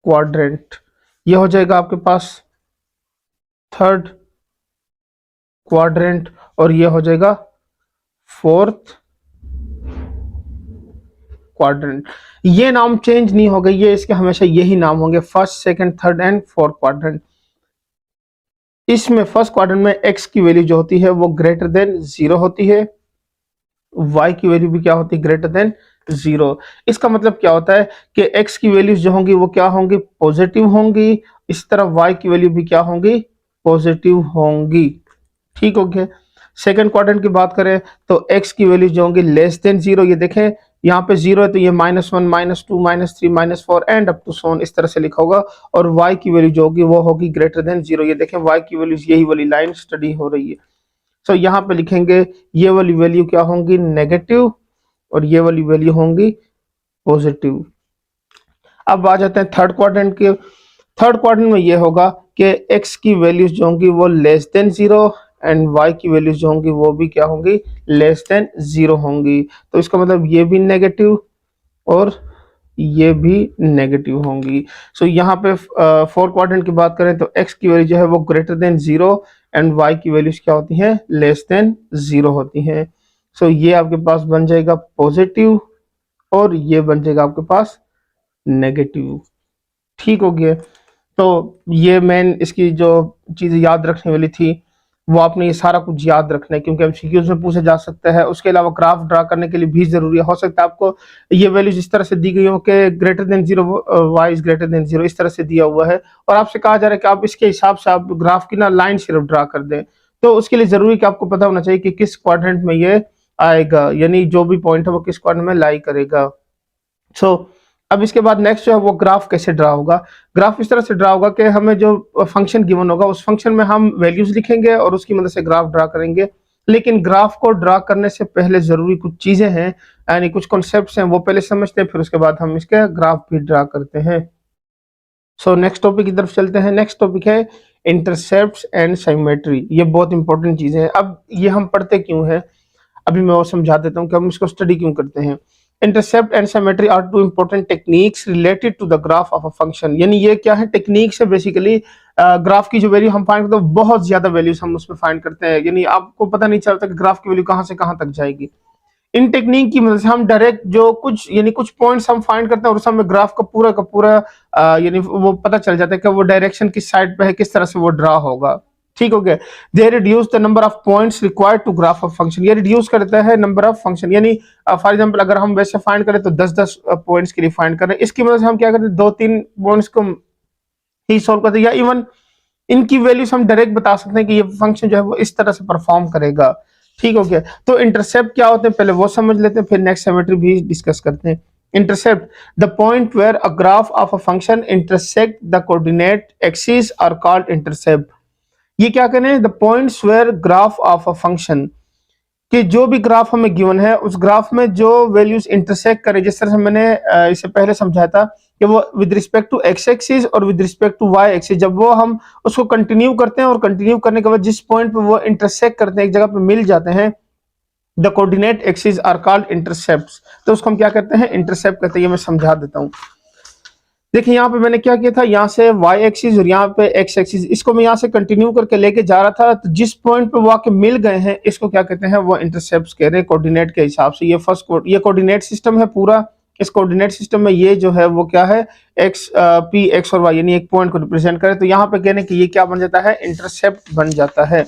क्वाड्रेंट, ये हो जाएगा आपके पास थर्ड क्वाड्रेंट, और ये हो जाएगा फोर्थ क्वाड्रेंट। ये नाम चेंज नहीं होगा, ये इसके हमेशा यही नाम होंगे, first, second, third and fourth quadrant. इसमें फर्स्ट क्वाड्रेंट में x की वैल्यू जो होती है वो ग्रेटर देन 0 होती है, y की वैल्यू भी क्या होती है, ग्रेटर देन 0। इसका मतलब क्या होता है कि x की वैल्यूज जो होंगी वो क्या होंगी, पॉजिटिव होंगी। इस तरह y की वैल्यू भी क्या होंगी, पॉजिटिव होंगी। ठीक हो गया। सेकंड क्वाड्रेंट की बात करें तो x की वैल्यू जो होंगी लेस देन 0। ये देखें यहाँ पे 0 है तो ये -1 -2 -3 -4 एंड अप टू सोन इस तरह से लिखा होगा। और y की वैल्यू जो होगी वो होगी ग्रेटर देन 0। ये देखें y की वैल्यू यही वाली लाइन स्टडी हो रही है। सो यहाँ पे लिखेंगे ये वाली वैल्यू क्या होंगी, नेगेटिव, और ये वाली वैल्यू होंगी पॉजिटिव। अब आ जाते हैं थर्ड क्वाड्रेंट के। थर्ड क्वाड्रेंट में ये होगा कि x की वैल्यूज जो होंगी वो लेस देन 0 एंड y की वैल्यूज जो होंगी वो भी क्या होंगी, लेस देन 0 होंगी। तो इसका मतलब ये भी नेगेटिव और ये भी नेगेटिव होंगी। सो यहाँ पे फोर्थ क्वाड्रेंट की बात करें तो x की वैल्यू जो है वो ग्रेटर देन 0 एंड y की वैल्यूज क्या होती हैं, लेस देन 0 होती हैं। सो ये आपके पास बन जाएगा पॉजिटिव और ये बन जाएगा आपके पास नेगेटिव। ठीक हो गया। तो ये मेन इसकी जो चीज़ें याद रखने वाली थी वो आपने ये सारा कुछ याद रखना है, क्योंकि एमसीक्यूज में पूछा जा सकता है। उसके अलावा ग्राफ ड्रा करने के लिए भी जरूरी है। हो सकता है आपको ये वैल्यूज इस तरह से दी गई हो कि greater than 0 y is greater than 0 इस तरह से दिया हुआ है, और आपसे कहा जा रहा है कि आप इसके हिसाब से आप ग्राफ की ना लाइन सिर्फ ड्रा कर दें। तो उसके लिए जरूरी कि आपको पता होना चाहिए कि किस क्वाड्रेंट में ये आएगा, यानी जो भी पॉइंट है वो किस क्वाड्रेंट में लाई करेगा। सो अब इसके बाद नेक्स्ट जो है वो ग्राफ कैसे ड्रा होगा। ग्राफ इस तरह से ड्रा होगा कि हमें जो फंक्शन गिवन होगा उस फंक्शन में हम वैल्यूज लिखेंगे और उसकी मदद से ग्राफ ड्रा करेंगे। लेकिन ग्राफ को ड्रा करने से पहले जरूरी कुछ चीजें हैं, यानी कुछ कॉन्सेप्ट्स हैं, वो पहले समझते हैं, फिर उसके बाद हम इसके ग्राफ भी ड्रा करते हैं। सो नेक्स्ट टॉपिक की तरफ चलते हैं। नेक्स्ट टॉपिक है इंटरसेप्ट्स एंड सिमेट्री। ये बहुत इंपॉर्टेंट चीजें हैं। अब ये हम पढ़ते क्यों है, अभी मैं वो समझा देता हूँ कि हम इसको स्टडी क्यों करते हैं। Intercept and symmetry are two important techniques related to the graph of a function. यानी ये क्या है, टेक्निक्स है बेसिकली। ग्राफ की जो वैल्यू हम फाइंड करते हैं बहुत ज्यादा वैल्यूज हम उसमें फाइंड करते हैं, यानी आपको पता नहीं चलता कि ग्राफ की वैल्यू कहाँ से कहाँ तक जाएगी। इन टेक्निक की मदद से हम डायरेक्ट जो कुछ यानी कुछ पॉइंट्स हम फाइंड करते हैं और उस हमें ग्राफ का पूरा यानी वो पता चल जाता है कि वो डायरेक्शन किस साइड पे है, किस तरह से वो ड्रा होगा। ठीक हो गया। They reduce the number of points required to graph of function. ये रिड्यूस करता है नंबर ऑफ फंक्शन, यानी फॉर एग्जांपल अगर हम वैसे फाइंड करें तो 10-10 पॉइंट्स के लिए फाइंड करें, इसकी मदद से हम क्या करते हैं 2-3 पॉइंट्स को ही सॉल्व करते हैं, या इवन इनकी वैल्यूज हम डायरेक्ट बता सकते हैं कि ये फंक्शन जो है वो इस तरह से परफॉर्म करेगा। ठीक हो गया। तो इंटरसेप्ट क्या होते हैं पहले वो समझ लेते हैं, फिर नेक्स्ट सिमेट्री भी डिस्कस करते हैं। Intercept the point where a graph of a function intersect the coordinate axis are called intercept. ये क्या करें, the points where graph of a function, कि जो भी ग्राफ हमें गिवन है उस ग्राफ में जो वैल्यूज इंटरसेक्ट करे, जिस तरह से मैंने इससे पहले समझाया था कि वो with respect to X axis और with respect to Y axis, जब वो हम उसको कंटिन्यू करते हैं और कंटिन्यू करने के बाद जिस पॉइंट पे वो इंटरसेक्ट करते हैं, एक जगह पे मिल जाते हैं, the coordinate axis are called intercepts. तो उसको हम क्या करते हैं, इंटरसेप्ट कहते हैं। ये मैं समझा देता हूँ। देखिए यहाँ पे मैंने क्या किया था, यहाँ से वाई एक्सिस और यहाँ पे एक्स एक्सिस, इसको मैं यहाँ से कंटिन्यू करके लेके जा रहा था, तो जिस पॉइंट पे वो आके मिल गए हैं इसको क्या कहते हैं, वो इंटरसेप्ट्स कह रहे हैं कोऑर्डिनेट के हिसाब से। ये ये कोऑर्डिनेट सिस्टम है पूरा। इस कोऑर्डिनेट सिस्टम में ये जो है वो क्या है, एक्स पी एक्स और वाई, यानी एक पॉइंट को रिप्रेजेंट करे, तो यहाँ पे कहने की ये क्या बन जाता है, इंटरसेप्ट बन जाता है।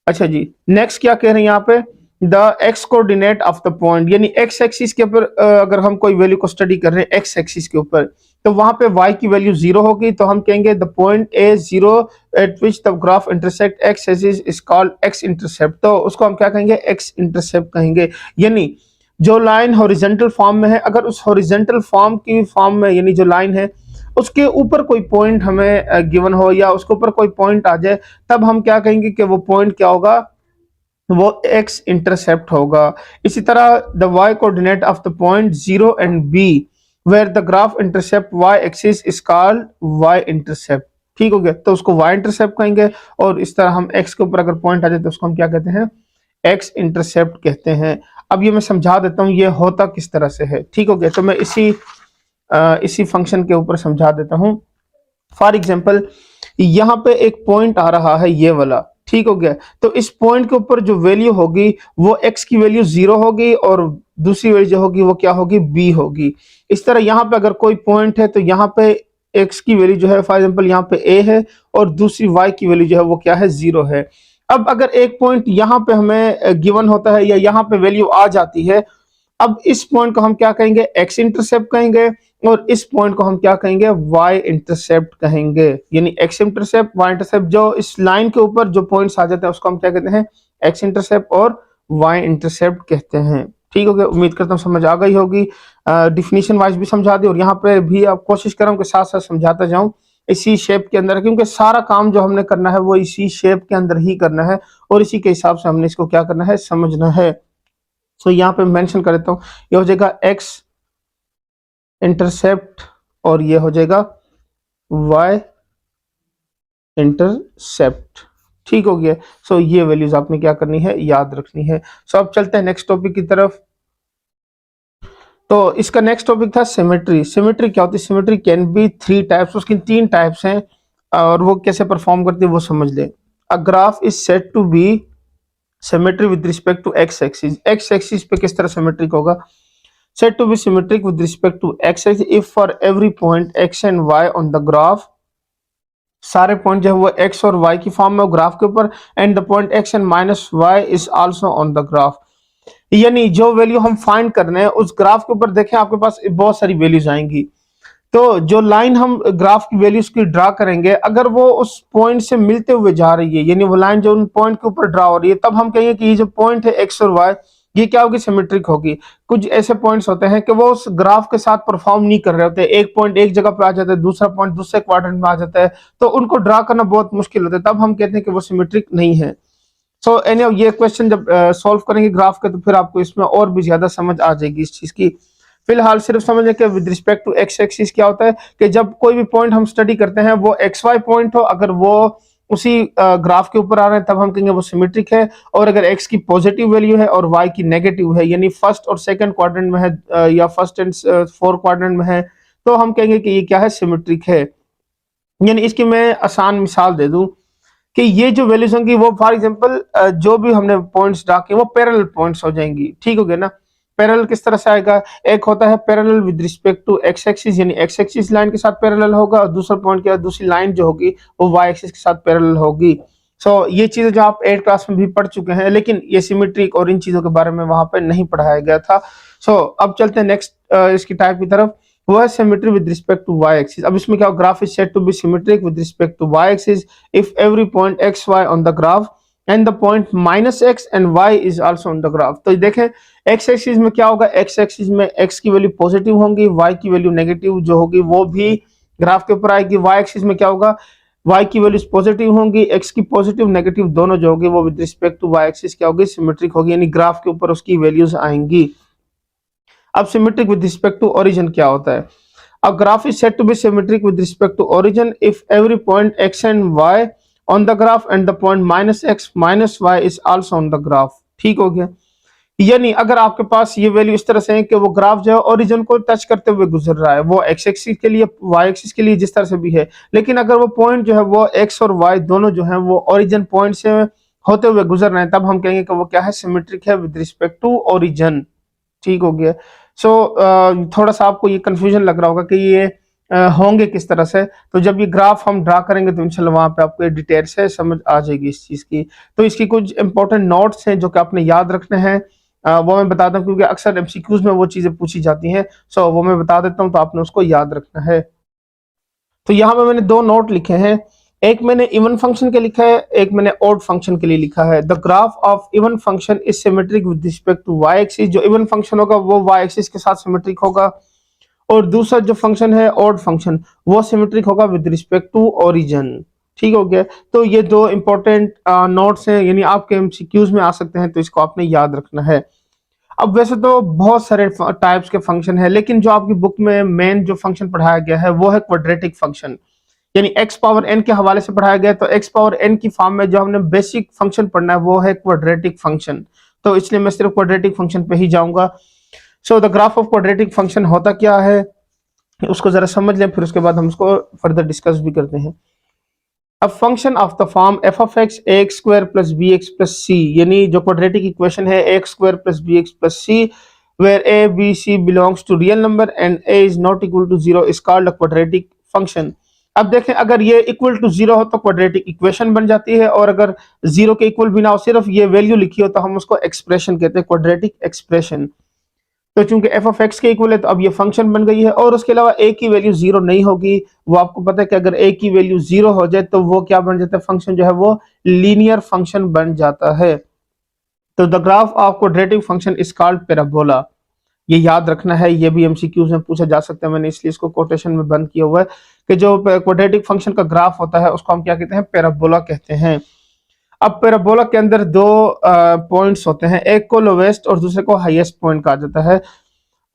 अच्छा जी, नेक्स्ट क्या कह रहे हैं यहाँ पे, the x coordinate of the point, यानी एक्स एक्सिस के ऊपर अगर हम कोई वैल्यू को स्टडी कर रहे हैं एक्स एक्सिस के ऊपर, तो वहां पे y की वैल्यू 0 होगी, तो हम कहेंगे the point A 0 eight which the graph intersect x axis is called x intercept. तो उसको हम क्या कहेंगे, एक्स इंटरसेप्ट कहेंगे। यानी जो लाइन हॉरिजॉन्टल फॉर्म में है, अगर उस हॉरिजॉन्टल फॉर्म में यानी जो लाइन है उसके ऊपर कोई पॉइंट हमें गिवन हो या उसके ऊपर कोई पॉइंट आ जाए, तब हम क्या कहेंगे कि वो पॉइंट क्या होगा, वो एक्स इंटरसेप्ट होगा। इसी तरह the y coordinate of the point 0 and b where the graph intercept y axis is called y intercept. ठीक हो गया, तो उसको y इंटरसेप्ट कहेंगे। और इस तरह हम x के ऊपर अगर पॉइंट आ जाए तो उसको हम क्या कहते हैं, x इंटरसेप्ट कहते हैं। अब ये मैं समझा देता हूँ ये होता किस तरह से है। ठीक हो गया, तो मैं इसी फंक्शन के ऊपर समझा देता हूँ। फॉर एग्जाम्पल यहाँ पे एक पॉइंट आ रहा है ये वाला, ठीक हो गया, तो इस पॉइंट के ऊपर जो वैल्यू होगी वो x की वैल्यू 0 होगी और दूसरी वैल्यू जो होगी वो क्या होगी, b होगी। इस तरह यहाँ पे अगर कोई पॉइंट है तो यहाँ पे x की वैल्यू जो है फॉर एग्जांपल यहाँ पे a है और दूसरी y की वैल्यू जो है वो क्या है, 0 है। अब अगर एक पॉइंट यहाँ पे हमें गिवन होता है या यहाँ पे वैल्यू आ जाती है, अब इस पॉइंट को हम क्या कहेंगे, एक्स इंटरसेप्ट कहेंगे, और इस पॉइंट को हम क्या कहेंगे, वाई इंटरसेप्ट कहेंगे। यानी एक्स इंटरसेप्ट, वाई इंटरसेप्ट, जो इस लाइन के ऊपर जो पॉइंट्स आ जाते हैं उसको हम क्या कहते हैं, एक्स इंटरसेप्ट और वाई इंटरसेप्ट कहते हैं। ठीक हो गया, उम्मीद करता हूँ समझ आ गई होगी। डिफिनीशन वाइज भी समझा दी और यहाँ पे भी आप कोशिश करो कि साथ साथ समझाता जाऊं इसी शेप के अंदर, क्योंकि सारा काम जो हमने करना है वो इसी शेप के अंदर ही करना है और इसी के हिसाब से हमने इसको क्या करना है, समझना है। तो यहाँ पे मेंशन कर देता हूँ, ये हो जाएगा एक्स इंटरसेप्ट और ये हो जाएगा वाई इंटरसेप्ट। ठीक हो गया। सो ये वैल्यूज आपने क्या करनी है, याद रखनी है। सो अब चलते हैं नेक्स्ट टॉपिक की तरफ। तो इसका नेक्स्ट टॉपिक था सिमेट्री। सिमेट्री क्या होती है, symmetry can be three types, उसकी तीन टाइप्स हैं और वो कैसे परफॉर्म करती है वो समझ लें। A graph is said to be symmetry with respect to X axis. X axis पे किस तरह सिमेट्रिक होगा, said to be symmetric with respect to x axis if for every point x and y on the graph, सारे point जो है वो x और y की फॉर्म में ग्राफ के ऊपर, and the point x and minus y is also on the graph. यानी जो वैल्यू हम फाइंड कर रहे हैं उस ग्राफ के ऊपर देखें आपके पास बहुत सारी वैल्यूज आएंगी। तो जो लाइन हम ग्राफ की वैल्यूज की ड्रा करेंगे अगर वो उस पॉइंट से मिलते हुए जा रही है, यानी वो लाइन जो उन पॉइंट के ऊपर ड्रा हो रही है, तब हम कहेंगे कि ये जो पॉइंट है एक्स और वाई ये क्या होगी, सिमेट्रिक होगी। कुछ ऐसे पॉइंट्स होते हैं कि वो उस ग्राफ के साथ परफॉर्म नहीं कर रहे होते, एक पॉइंट एक जगह पे आ जाता है, दूसरा पॉइंट दूसरे क्वाड्रेंट में आ जाता है, तो उनको ड्रा करना बहुत मुश्किल होता है, तब हम कहते हैं कि वो सिमेट्रिक नहीं है। सो एनीहाउ ये क्वेश्चन जब सॉल्व करेंगे ग्राफ के तो फिर आपको इसमें और भी ज्यादा समझ आ जाएगी इस चीज की। फिलहाल सिर्फ समझ कि with respect to X axis क्या होता है कि जब कोई भी पॉइंट हम स्टडी करते हैं वो एक्स वाई पॉइंट हो, अगर वो उसी ग्राफ के ऊपर आ रहे हैं तब हम कहेंगे वो सिमेट्रिक है, और अगर एक्स की पॉजिटिव वैल्यू है और वाई की नेगेटिव है, यानी फर्स्ट और सेकंड क्वाड्रेंट में है या फर्स्ट एंड फोर्थ क्वाड्रेंट में है, तो हम कहेंगे कि ये क्या है, सिमेट्रिक है। यानी इसकी मैं आसान मिसाल दे दूं कि ये जो वैल्यूज होंगी वो फॉर एग्जांपल जो भी हमने पॉइंट्स ड्रा किए वो पैरेलल पॉइंट्स हो जाएंगी। ठीक हो गया ना। पैरेलल किस तरह से आएगा, एक होता है parallel with respect to X axis, यानी एक्स एक्सिस लाइन के साथ पैरेलल होगा, और दूसरा पॉइंट क्या है, दूसरी लाइन जो होगी वो वाई एक्सिस के साथ पैरेलल होगी। सो ये चीजें जो आप 8th क्लास में भी पढ़ चुके हैं, लेकिन ये सिमेट्रिक और इन चीजों के बारे में वहां पर नहीं पढ़ाया गया था। सो अब चलते हैं नेक्स्ट इसकी टाइप की तरफ, वो है symmetry with respect to Y axis. अब इसमें क्या, graph is said to be symmetric with respect to Y axis if every point X Y on the graph and the point minus X and Y is also on the graph. तो देखें X axis में क्या होगा, X axis में X की value positive होंगी, Y की value negative जो होगी वो भी ग्राफ के ऊपर आएगी। वाई एक्सिस में क्या होगा, वाई की वैल्यूज पॉजिटिव होंगी, एक्स की पॉजिटिव नेगेटिव दोनों जो होगी वो with respect to Y axis क्या होगी, सिमेट्रिक होगी, यानी ग्राफ के ऊपर उसकी वैल्यूज आएंगी। अब symmetric with respect to origin क्या होता है, a graph is said to be symmetric with respect to origin if every point x and y on the graph and the point minus x minus y is also on the graph। ठीक हो गया। यानी अगर आपके पास ये value इस तरह से है कि वो ग्राफ जो है ओरिजिन को टच करते हुए गुजर रहा है, वो एक्स एक्सिस के लिए वाई एक्सिस के लिए जिस तरह से भी है, लेकिन अगर वो पॉइंट जो है वो एक्स और वाई दोनों जो है वो ओरिजिन पॉइंट से होते हुए गुजर रहे हैं, तब हम कहेंगे कि वो क्या है, सिमेट्रिक है विद रिस्पेक्ट टू ओरिजिन। ठीक हो गया। सो थोड़ा सा आपको ये कंफ्यूजन लग रहा होगा कि ये होंगे किस तरह से, तो जब ये ग्राफ हम ड्रा करेंगे तो इंशाल्लाह वहां पे आपको डिटेल से समझ आ जाएगी इस चीज की। तो इसकी कुछ इंपॉर्टेंट नोट्स हैं जो कि आपने याद रखने हैं, वो मैं बता दूं क्योंकि अक्सर एमसीक्यूज में वो चीजें पूछी जाती हैं। सो वो मैं बता देता हूं, तो आपने उसको याद रखना है। तो यहाँ पे मैंने दो नोट लिखे हैं, एक मैंने इवन फंक्शन के लिखा है, एक मैंने ऑड फंक्शन के लिए लिखा है। The graph of even function is symmetric with respect to Y axis. जो इवन फंक्शन होगा वो वाई एक्सिस के साथ सिमेट्रिक होगा, और दूसरा जो फंक्शन है ऑड फंक्शन वो सिमेट्रिक होगा विद रिस्पेक्ट टू ओरिजिन। ठीक हो गया। तो ये दो इंपॉर्टेंट नोट्स हैं, यानी आपके एमसीक्यूज में आ सकते हैं, तो इसको आपने याद रखना है। अब वैसे तो बहुत सारे टाइप्स के फंक्शन है, लेकिन जो आपकी बुक में मेन जो फंक्शन पढ़ाया गया है वो है क्वाड्रेटिक फंक्शन, यानी x पावर n के हवाले से पढ़ाया गया। तो x पावर n की फॉर्म में जो हमने बेसिक फंक्शन पढ़ना है वो है क्वाड्रेटिक फंक्शन, तो इसलिए मैं सिर्फ क्वाड्रेटिक फंक्शन पे ही जाऊंगा। So the graph of quadratic function होता क्या है उसको जरा समझ लें, फिर उसके बाद हम उसको फर्दर डिस्कस भी करते हैं। अब function of the form f of x a x square plus b x plus c, यानी जो क्वाड्रेटिक इक्वेशन है x square plus b x plus c where a b c belongs to real number and a is not equal to 0 is called a quadratic function. अब देखें अगर ये equal to 0 हो तो quadratic equation बन जाती है, और अगर 0 के इक्वल भी ना हो, सिर्फ ये वैल्यू लिखी हो, तो हम उसको एक्सप्रेशन कहते हैं, क्वाड्रेटिक एक्सप्रेशन। तो चूंकि एफ ऑफ एक्स के इक्वल है तो अब ये फंक्शन बन गई है। और उसके अलावा ए की वैल्यू जीरो नहीं होगी, वो आपको पता है कि अगर ए की वैल्यू जीरो हो जाए तो वो क्या बन जाता है, फंक्शन जो है वो लीनियर फंक्शन बन जाता है। तो the graph of quadratic function is called parabola. ये याद रखना है, ये भी एमसीक्यूज में पूछा जा सकता है, मैंने इसलिए इसको कोटेशन में बंद किया हुआ है कि जो क्वाड्रेटिक फंक्शन का ग्राफ होता है उसको हम क्या कहते हैं, पैराबोला कहते हैं। अब पैराबोला के अंदर दो पॉइंट्स होते हैं, एक को लोवेस्ट और दूसरे को हाईएस्ट पॉइंट कहा जाता है।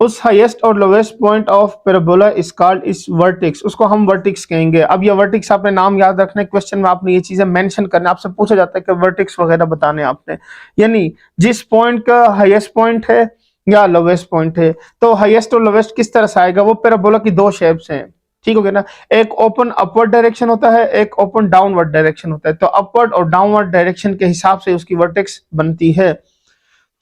उस हाईएस्ट और lowest point of parabola is called इस वर्टेक्स, उसको हम वर्टेक्स कहेंगे। अब ये वर्टेक्स आपने नाम याद रखना है, क्वेश्चन में आपने ये चीजें मेंशन करना, आपसे पूछा जाता है कि वर्टेक्स वगैरह बताने आपने, यानी जिस पॉइंट का हाईएस्ट पॉइंट है या लोवेस्ट पॉइंट है। तो हाईएस्ट और लोवेस्ट किस तरह से आएगा, वो पैराबोला की दो शेप्स हैं, ठीक हो गया ना। एक ओपन अपवर्ड डायरेक्शन होता है, एक ओपन डाउनवर्ड डायरेक्शन होता है। तो अपवर्ड और डाउनवर्ड डायरेक्शन के हिसाब से उसकी वर्टेक्स बनती है।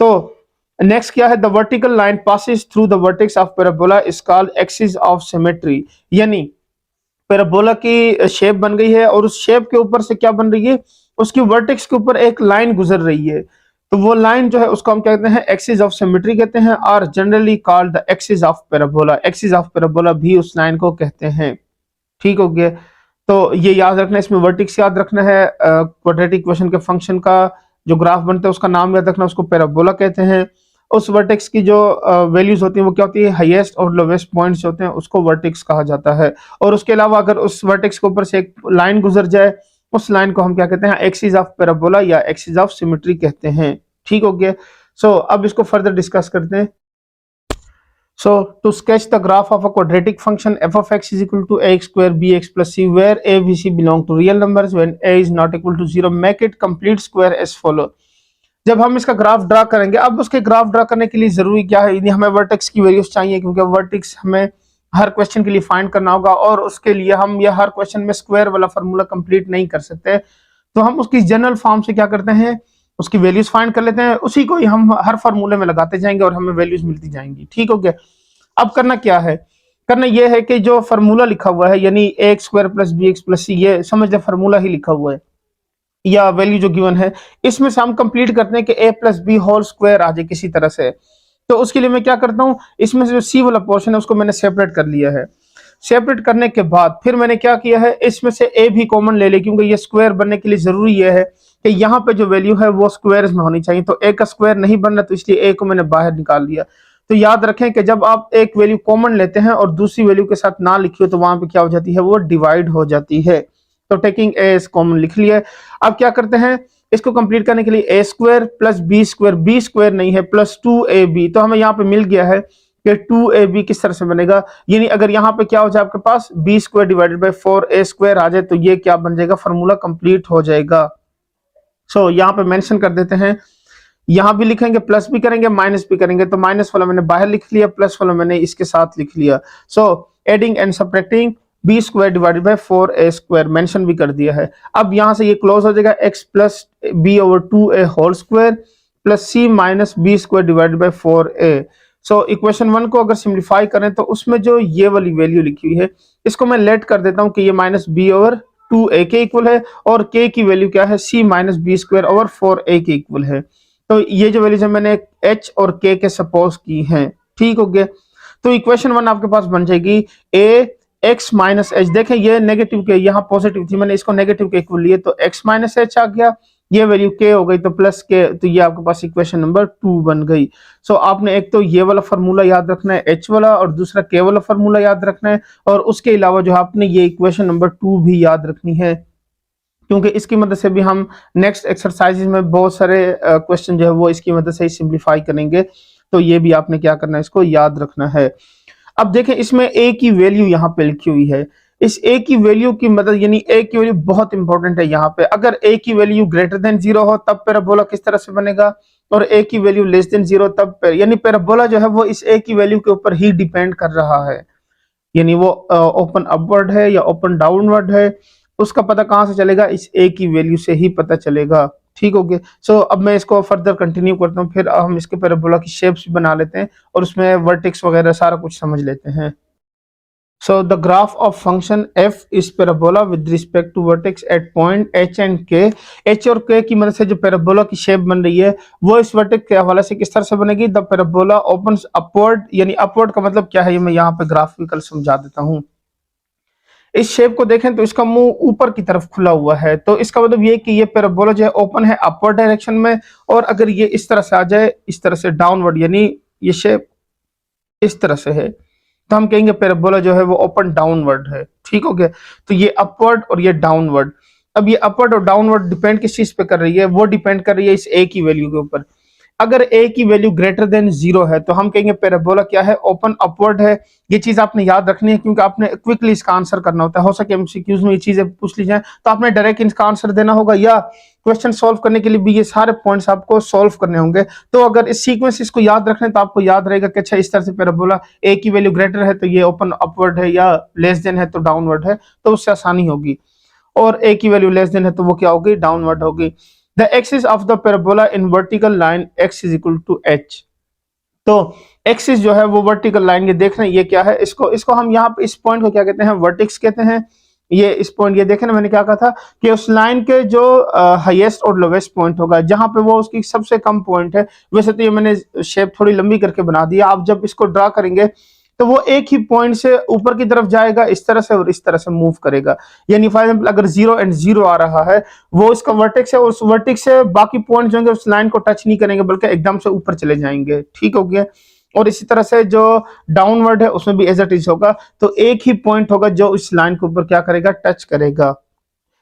तो नेक्स्ट क्या है, the vertical line passes through the vertex of parabola is called axis of symmetry. यानी पैराबोला की शेप बन गई है और उस शेप के ऊपर से क्या बन रही है, उसकी वर्टेक्स के ऊपर एक लाइन गुजर रही है। तो वो लाइन जो है उसको हम क्या कहते हैं, एक्सिस ऑफ सिमेट्री कहते हैं, और generally called the axis of parabola. Axis of parabola भी उस लाइन को कहते हैं, ठीक हो गया। तो ये याद रखना है, इसमें वर्टेक्स याद रखना है, क्वाड्रेटिक इक्वेशन के फंक्शन का जो ग्राफ बनता है उसका नाम याद रखना, उसको पैराबोला कहते हैं। उस वर्टेक्स की जो वैल्यूज होती हैं वो क्या होती है, हाईएस्ट और लोवेस्ट पॉइंट्स होते हैं, उसको वर्टेक्स कहा जाता है। और उसके अलावा अगर उस वर्टेक्स के ऊपर से एक लाइन गुजर जाए, उस लाइन को हम क्या कहते हैं, एक्सिस ऑफ पैराबोला या एक्सिस ऑफ सिमेट्री कहते हैं, ठीक हो गया। सो अब इसको फर्दर डिस्कस करते हैं। So to sketch the graph of a quadratic function f of x is equal to ax square bx plus c where a b c belong to real numbers when a is not equal to 0 make it complete square as follow। जब हम इसका graph draw करेंगे, अब उसके graph draw करने के लिए जरूरी क्या है, हमें वर्टेक्स की वैल्यूज चाहिए, क्योंकि वर्टेक्स हमें हर क्वेश्चन के लिए फाइंड करना होगा और उसके लिए हम ये हर क्वेश्चन में स्क्वायर वाला फार्मूला कंप्लीट नहीं कर सकते। तो हम उसकी जनरल फॉर्म से क्या करते हैं, उसकी वैल्यूज फाइंड कर लेते हैं, उसी को ही हम हर फार्मूले में लगाते जाएंगे और हमें वैल्यूज मिलती जाएंगी, ठीक हो गया। अब करना क्या है, करना यह है कि जो फार्मूला लिखा हुआ है यानी x square plus b x plus c, ये समझ ले फार्मूला ही लिखा हुआ है या वैल्यू जो गिवन है, इसमें से हम कंप्लीट करते हैं कि a plus b whole square आ जाए किसी तरह से। तो उसके लिए मैं क्या करता हूं, इसमें से जो सी वाला पोर्शन है उसको मैंने सेपरेट कर लिया है। सेपरेट करने के बाद फिर मैंने क्या किया है, इसमें से a भी कॉमन ले ले, क्योंकि ये स्क्वायर बनने के लिए जरूरी यह है कि यहाँ पे जो वैल्यू है वो स्क्वायर में होनी चाहिए। तो a का स्क्वायर नहीं बन रहा, तो इसलिए a को मैंने बाहर निकाल लिया। तो याद रखें कि जब आप एक वैल्यू कॉमन लेते हैं और दूसरी वैल्यू के साथ ना लिखी हो तो वहां पे क्या हो जाती है, वो डिवाइड हो जाती है। तो टेकिंग ए एज कॉमन लिख लिया। अब क्या करते हैं, इसको कंप्लीट करने के लिए ए स्क्वायर प्लस बी स्क्वायर नहीं है प्लस 2ab, तो हमें यहाँ पे मिल गया है कि 2ab किस तरह से बनेगा, यानी अगर यहाँ पे क्या हो जाए आपके पास b square divided by 4a square आ जाए तो ये क्या बन जाएगा, फार्मूला कंप्लीट हो जाएगा। सो यहाँ पे मेंशन कर देते हैं, यहाँ भी लिखेंगे, प्लस भी करेंगे, माइनस भी करेंगे। तो माइनस वाला मैंने बाहर लिख लिया, प्लस वाला मैंने इसके साथ लिख लिया। So adding and subtracting b square divided by 4a square mention भी कर दिया है। अब यहाँ से ये क्लोज हो जाएगा, x plus b over 2a whole square plus c minus b square divided by 4a। So equation 1 को अगर सिंप्लीफाई करें तो उसमें जो ये वाली वैल्यू लिखी हुई है इसको मैं लेट कर देता हूँ कि ये माइनस बी ओवर 2a के इक्वल है और k की वैल्यू क्या है, c minus b square over 4a के इक्वल है। तो ये जो वैल्यूज है मैंने h और k के सपोज की हैं, ठीक हो गया। तो इक्वेशन 1 आपके पास बन जाएगी a x माइनस एच, देखें ये नेगेटिव के यहाँ पॉजिटिव थी, मैंने इसको नेगेटिव के इक्वल लिए तो x माइनस एच आ गया, ये वैल्यू k हो गई तो प्लस k, तो ये आपके पास इक्वेशन नंबर 2 बन गई। सो आपने एक तो ये वाला फार्मूला याद रखना है h वाला और दूसरा k वाला फार्मूला याद रखना है, और उसके अलावा जो आपने ये इक्वेशन नंबर 2 भी याद रखनी है, क्योंकि इसकी मदद से भी हम नेक्स्ट एक्सरसाइजेज में बहुत सारे क्वेश्चन जो है वो इसकी मदद से ही सिंप्लीफाई करेंगे। तो ये भी आपने क्या करना है, इसको याद रखना है। अब देखें इसमें a की वैल्यू यहाँ पे लिखी हुई है, इस a की वैल्यू की मदद, यानी a की वैल्यू बहुत इंपॉर्टेंट है यहाँ पे। अगर a की वैल्यू ग्रेटर देन 0 हो तब पैराबोला किस तरह से बनेगा, और a की वैल्यू लेस देन 0 तब यानी पैराबोला जो है वो इस a की वैल्यू के ऊपर ही डिपेंड कर रहा है, यानी वो ओपन अपवर्ड है या ओपन डाउनवर्ड है, उसका पता कहां से चलेगा, इस a की वैल्यू से ही पता चलेगा, ठीक हो गया। सो अब मैं इसको फर्दर कंटिन्यू करता हूँ, फिर हम इसके पैराबोला की शेप्स भी बना लेते हैं और उसमें वर्टेक्स वगैरह सारा कुछ समझ लेते हैं। So the graph of function f is parabola with respect to vertex at point h and k। h और k की मदद से जो पैराबोला की शेप बन रही है वो इस वर्टेक्स के हवाले से किस तरह से बनेगी। द पैराबोला ओपन्स अपवर्ड, यानी अपवर्ड का मतलब क्या है ये मैं यहाँ पे ग्राफिकल समझा देता हूँ। इस शेप को देखें तो इसका मुंह ऊपर की तरफ खुला हुआ है, तो इसका मतलब ये कि ये पैराबोला जो है ओपन है अपवर्ड डायरेक्शन में, और अगर ये इस तरह से आ जाए, इस तरह से डाउनवर्ड, यानी ये शेप इस तरह से है, तो हम कहेंगे पैराबोला जो है वो ओपन डाउनवर्ड है। ठीक हो गया। तो ये अपवर्ड और ये डाउनवर्ड। अब ये अपवर्ड और डाउनवर्ड डिपेंड किस चीज पे कर रही है, वो डिपेंड कर रही है इस ए की वैल्यू के ऊपर। अगर ए की वैल्यू ग्रेटर देन 0 है तो हम कहेंगे पैराबोला क्या है, ओपन अपवर्ड है। ये चीज आपने याद रखनी है क्योंकि आपने क्विकली इसका आंसर करना होता है। हो सके एमसीक्यूज में ये चीजें पूछ ली जाए तो आपने डायरेक्ट इसका आंसर देना होगा, या क्वेश्चन सॉल्व करने के लिए भी ये सारे पॉइंट्स आपको सॉल्व करने होंगे। तो अगर इस सीक्वेंस इसको याद रखने तो आपको याद रहेगा कि अच्छा इस तरह से पैराबोला ए की वैल्यू ग्रेटर है तो ये ओपन अपवर्ड है, या लेस देन है तो डाउनवर्ड है, तो उससे आसानी होगी। और ए की वैल्यू लेस देन है तो वो क्या होगी, डाउनवर्ड होगी। The axis of the parabola in vertical line x is equal to h। तो एक्सिस जो है वो वर्टिकल लाइन, ये देख रहे हैं ये क्या है, इसको हम यहाँ पे इस पॉइंट को क्या कहते हैं, वर्टेक्स कहते हैं। ये इस पॉइंट, ये देखें ना मैंने क्या कहा था कि उस लाइन के जो हाईएस्ट और लोवेस्ट पॉइंट होगा, जहां पे वो उसकी सबसे कम पॉइंट है। वैसे तो ये मैंने शेप थोड़ी लंबी करके बना दी, आप जब इसको ड्रा करेंगे तो वो एक ही पॉइंट से ऊपर की तरफ जाएगा इस तरह से और इस तरह से मूव करेगा। यानी फॉर एग्जांपल अगर 0 and 0 आ रहा है, वो इसका वर्टेक्स है और उस वर्टेक्स से बाकी पॉइंट जो होंगे उस लाइन को टच नहीं करेंगे बल्कि एकदम से ऊपर चले जाएंगे। ठीक हो गया। और इसी तरह से जो डाउनवर्ड है उसमें भी एज इट इज होगा, तो एक ही पॉइंट होगा जो इस लाइन के ऊपर क्या करेगा, टच करेगा।